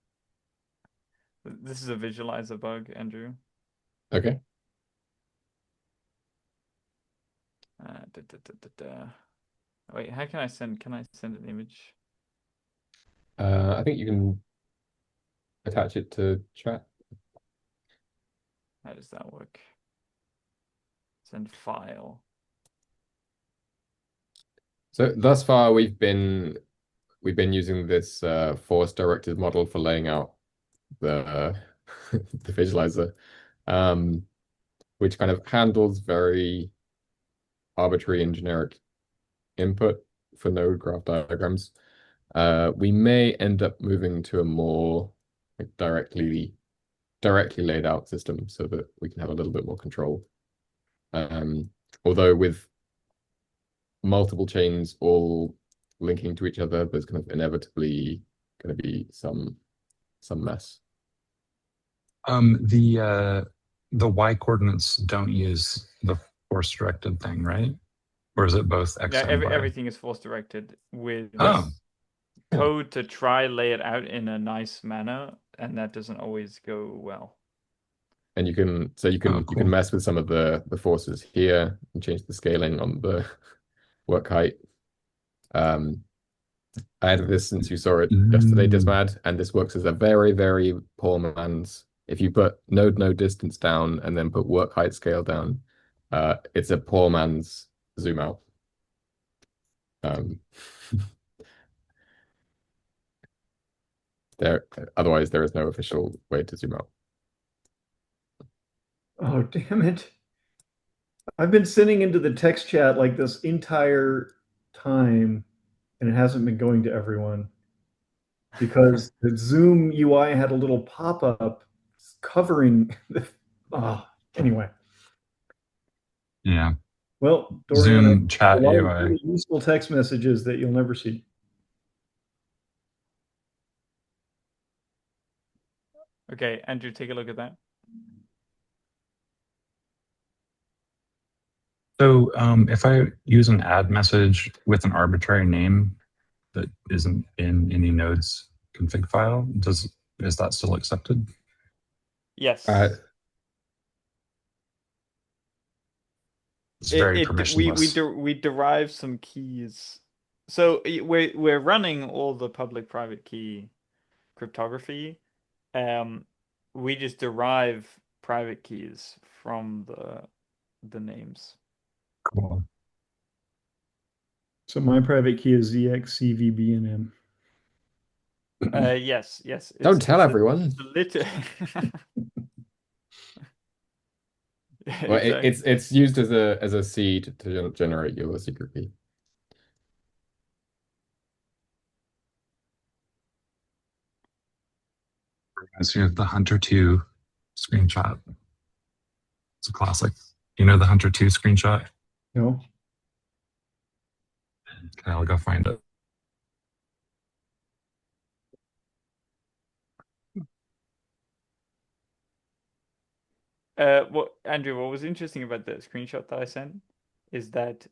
[SPEAKER 6] This is a visualizer bug, Andrew.
[SPEAKER 5] Okay.
[SPEAKER 6] Wait, how can I send? Can I send an image?
[SPEAKER 5] I think you can attach it to chat.
[SPEAKER 6] How does that work? Send file.
[SPEAKER 5] So thus far, we've been using this force directed model for laying out the the visualizer, which kind of handles very arbitrary and generic input for node graph diagrams. We may end up moving to a more like, directly laid out system so that we can have a little bit more control. Although with multiple chains all linking to each other, there's kind of inevitably going to be some mess.
[SPEAKER 1] The y coordinates don't use the force directed thing, right? Or is it both x
[SPEAKER 6] Yeah,
[SPEAKER 1] and y?
[SPEAKER 6] everything is force directed with
[SPEAKER 1] Oh,
[SPEAKER 6] code to try lay it out in a nice manner, and that doesn't always go well.
[SPEAKER 5] And you can you can mess with some of the forces here and change the scaling on the work height. I added this since you saw it yesterday, Dismad, and this works as a very, very poor man's. If you put node distance down and then put work height scale down, it's a poor man's zoom out. Otherwise there is no official way to zoom out.
[SPEAKER 3] Oh, damn it. I've been sending into the text chat like this entire time, and it hasn't been going to everyone because the Zoom UI had a little pop-up covering the. Anyway.
[SPEAKER 1] Yeah.
[SPEAKER 3] Well,
[SPEAKER 1] Zoom
[SPEAKER 3] Dorian,
[SPEAKER 1] chat
[SPEAKER 3] a lot of
[SPEAKER 1] UI.
[SPEAKER 3] really useful text messages that you'll never see.
[SPEAKER 6] Okay, Andrew, take a look at that.
[SPEAKER 1] So if I use an add message with an arbitrary name that isn't in any node's config file, is that still accepted?
[SPEAKER 6] Yes.
[SPEAKER 1] It's very permissionless.
[SPEAKER 6] We derive some keys. So we're running all the public private key cryptography. We just derive private keys from the names.
[SPEAKER 1] Cool.
[SPEAKER 3] So my private key is ZXCVBNM.
[SPEAKER 6] Yes.
[SPEAKER 5] Don't tell everyone. Well, it's used as a seed to generate your secret key.
[SPEAKER 1] Reminds me of the Hunter 2 screenshot. It's a classic. You know the Hunter 2 screenshot?
[SPEAKER 3] No.
[SPEAKER 1] Okay, I'll go find it.
[SPEAKER 6] Andrew, what was interesting about the screenshot that I sent is that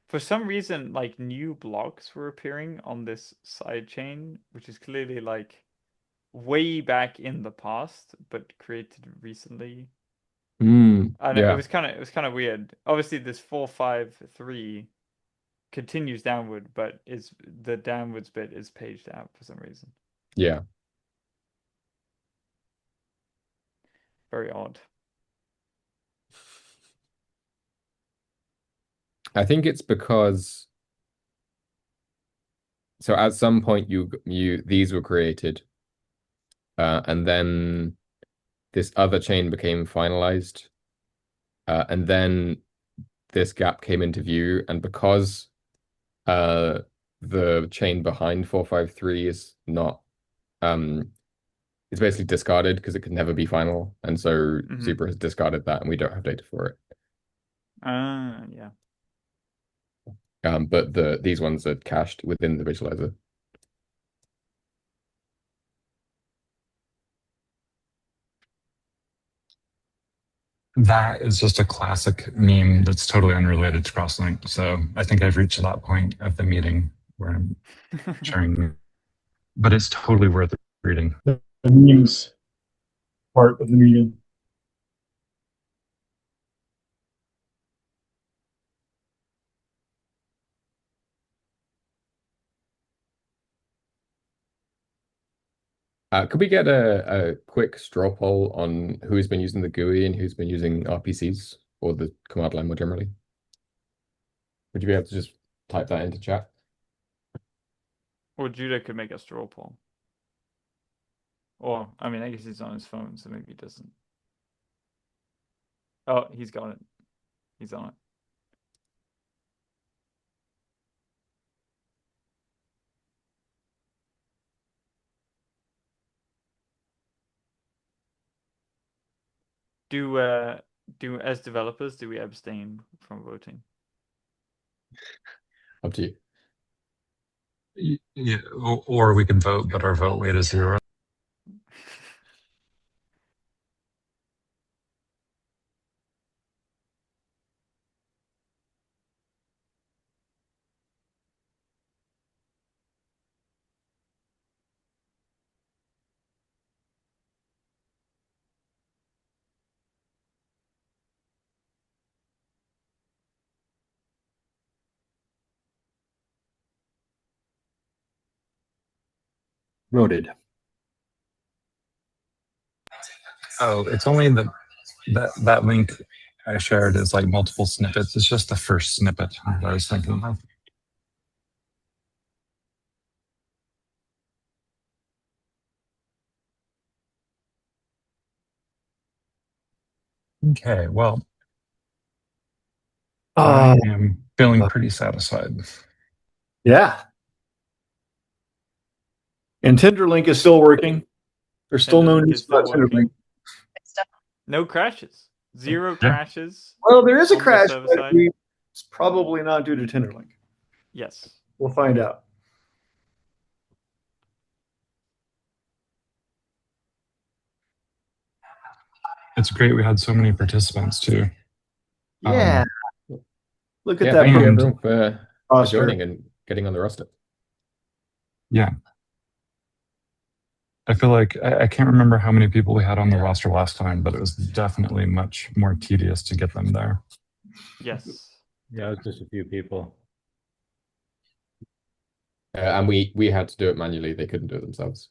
[SPEAKER 6] for some reason like new blocks were appearing on this side chain, which is clearly like way back in the past, but created recently. I don't know, it was kind of weird. Obviously, this 453 continues downward, but the downwards bit is paged out for some reason.
[SPEAKER 5] Yeah.
[SPEAKER 6] Very odd.
[SPEAKER 5] I think it's because so at some point these were created, and then this other chain became finalized, and then this gap came into view, and because the chain behind 453 is not it's basically discarded because it can never be final, and so Super has discarded that, and we don't have data for it.
[SPEAKER 6] Yeah.
[SPEAKER 5] but these ones are cached within the visualizer.
[SPEAKER 1] That is just a classic meme that's totally unrelated to Crosslink. So I think I've reached that point of the meeting where I'm sharing, but it's totally worth reading.
[SPEAKER 3] The memes part of the meeting.
[SPEAKER 5] Could we get a quick straw poll on who's been using the GUI and who's been using RPCs or the command line more generally? Would you be able to just type that into chat?
[SPEAKER 6] Or Judah could make a straw poll. Or, I mean, I guess he's on his phone, so maybe he doesn't. Oh, he's got it. He's on it. Do as developers, do we abstain from voting?
[SPEAKER 5] Up to you.
[SPEAKER 1] Yeah, or we can vote, but our vote weight is 0.
[SPEAKER 7] Voted.
[SPEAKER 1] Oh, it's only that link I shared is like multiple snippets. It's just the first snippet that I was thinking of. Okay, well, I am feeling pretty satisfied.
[SPEAKER 3] Yeah. And Tenderlink is still working. There's still no
[SPEAKER 6] Tenderlink
[SPEAKER 3] news
[SPEAKER 6] is still
[SPEAKER 3] about Tenderlink.
[SPEAKER 6] working. No crashes. Zero crashes.
[SPEAKER 3] Well, there is a
[SPEAKER 6] on the
[SPEAKER 3] crash,
[SPEAKER 6] server
[SPEAKER 3] but
[SPEAKER 6] side.
[SPEAKER 3] it's probably not due to Tenderlink.
[SPEAKER 6] Yes.
[SPEAKER 3] We'll find out.
[SPEAKER 1] It's great we had so many participants too.
[SPEAKER 3] Yeah. Look at
[SPEAKER 5] Yeah,
[SPEAKER 3] that.
[SPEAKER 5] thank you
[SPEAKER 1] And-
[SPEAKER 5] everyone for
[SPEAKER 3] roster.
[SPEAKER 5] joining and getting on the roster.
[SPEAKER 1] Yeah. I feel like I can't remember how many people we had on the roster last time, but it was definitely much more tedious to get them there.
[SPEAKER 6] Yes.
[SPEAKER 9] Yeah, it was just a few people.
[SPEAKER 5] And we had to do it manually. They couldn't do it themselves.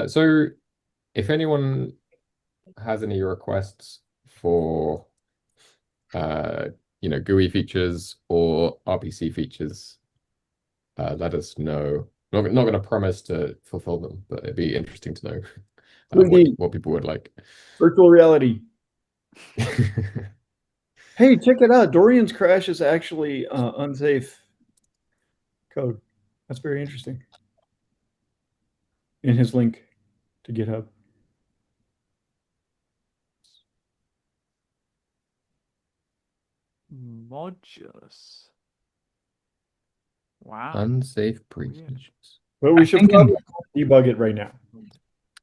[SPEAKER 5] So if anyone has any requests for GUI features or RPC features, let us know. Not going to promise to fulfill them, but it'd be interesting to know what people would like.
[SPEAKER 3] Virtual reality. Hey, check it out. Dorian's crash is actually unsafe code. That's very interesting. In his link to GitHub.
[SPEAKER 6] Modulus. Wow.
[SPEAKER 5] Unsafe
[SPEAKER 6] Weird.
[SPEAKER 5] preconditions.
[SPEAKER 3] But we should
[SPEAKER 1] think
[SPEAKER 3] probably debug it right now.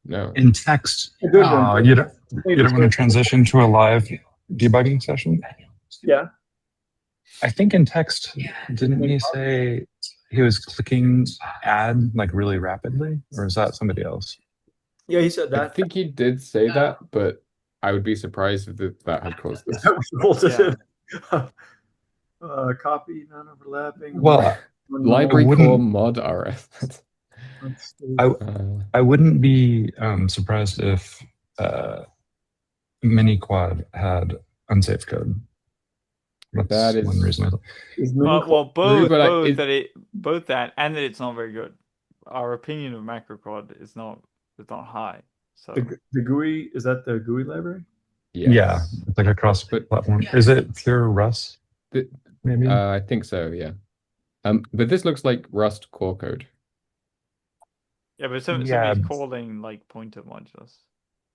[SPEAKER 5] No.
[SPEAKER 1] In text,
[SPEAKER 3] A good one.
[SPEAKER 1] you don't want to transition to a live debugging session?
[SPEAKER 3] Yeah.
[SPEAKER 1] I think in text, didn't he say he was clicking add like really rapidly, or is that somebody else?
[SPEAKER 3] Yeah, he said
[SPEAKER 5] I
[SPEAKER 3] that.
[SPEAKER 5] think he did say that, but I would be surprised if that had caused this.
[SPEAKER 3] Copy, non-overlapping.
[SPEAKER 1] Well,
[SPEAKER 5] Library
[SPEAKER 1] wouldn't-
[SPEAKER 5] core mod RF.
[SPEAKER 1] I wouldn't be surprised if Miniquad had unsafe code. That's
[SPEAKER 5] That is
[SPEAKER 1] one reason.
[SPEAKER 6] Well, both
[SPEAKER 5] but
[SPEAKER 6] both that and that it's not very good. Our opinion of macrocode is not high. So
[SPEAKER 3] The GUI, is that the GUI library?
[SPEAKER 5] yes.
[SPEAKER 1] Yeah, it's like a cross-platform. Is it pure Rust? Maybe.
[SPEAKER 5] I think so. Yeah. But this looks like Rust core code.
[SPEAKER 6] yeah, but somebody's calling like pointer modulus.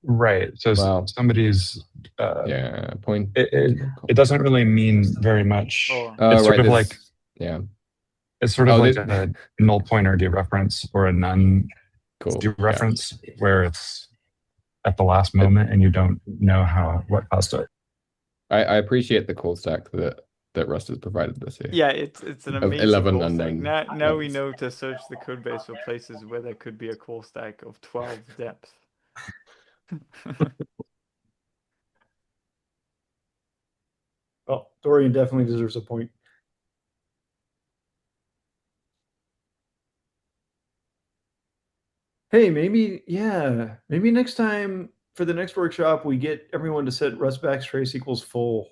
[SPEAKER 1] Right. So
[SPEAKER 5] Wow.
[SPEAKER 1] somebody's
[SPEAKER 5] Yeah, point.
[SPEAKER 1] it doesn't really mean very much.
[SPEAKER 6] Oh.
[SPEAKER 1] It's sort
[SPEAKER 5] Right,
[SPEAKER 1] of like
[SPEAKER 5] yeah.
[SPEAKER 1] it's sort of
[SPEAKER 5] Oh,
[SPEAKER 1] like
[SPEAKER 5] this-
[SPEAKER 1] a null pointer dereference or a none
[SPEAKER 5] Cool.
[SPEAKER 1] dereference where it's at the last moment and you don't know what caused it.
[SPEAKER 5] I appreciate the call stack that Rust has provided this year.
[SPEAKER 6] Yeah, it's an
[SPEAKER 5] Of
[SPEAKER 6] amazing
[SPEAKER 5] 11
[SPEAKER 6] call stack.
[SPEAKER 5] unknown
[SPEAKER 6] Now we
[SPEAKER 5] lengths.
[SPEAKER 6] know to search the code base for places where there could be a call stack of 12 depth.
[SPEAKER 3] Well, Dorian definitely deserves a point. Hey, maybe next time for the next workshop we get everyone to set Rust backtrace equals full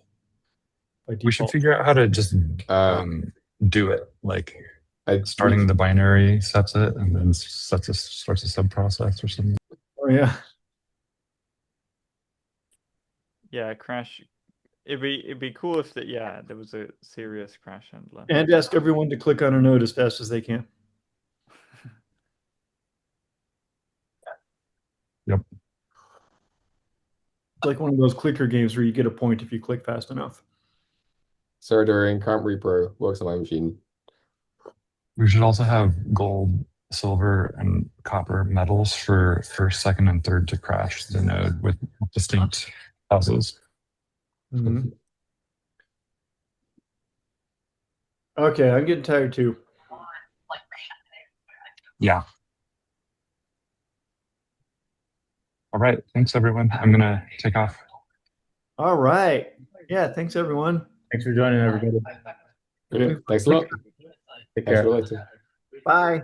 [SPEAKER 3] by default.
[SPEAKER 1] We should figure out how to just do it. Like starting the binary sets it and then starts a subprocess or something.
[SPEAKER 3] Oh yeah.
[SPEAKER 6] Yeah, crash. It'd be cool if there was a serious crash handler.
[SPEAKER 3] And ask everyone to click on a node as fast as they can.
[SPEAKER 1] Yep.
[SPEAKER 3] It's like one of those clicker games where you get a point if you click fast enough.
[SPEAKER 5] Sarah Dorian, current repro, works on my machine.
[SPEAKER 1] We should also have gold, silver, and copper medals for first, second, and third to crash the node with distinct houses.
[SPEAKER 3] Mm-hmm. Okay, I'm getting tired too.
[SPEAKER 1] Yeah. All right. Thanks, everyone. I'm going to take off.
[SPEAKER 3] All right. Yeah, thanks, everyone.
[SPEAKER 9] Thanks for joining, everybody.
[SPEAKER 5] Okay, thanks a lot.
[SPEAKER 9] Take care.
[SPEAKER 5] Catch you later.
[SPEAKER 3] Bye.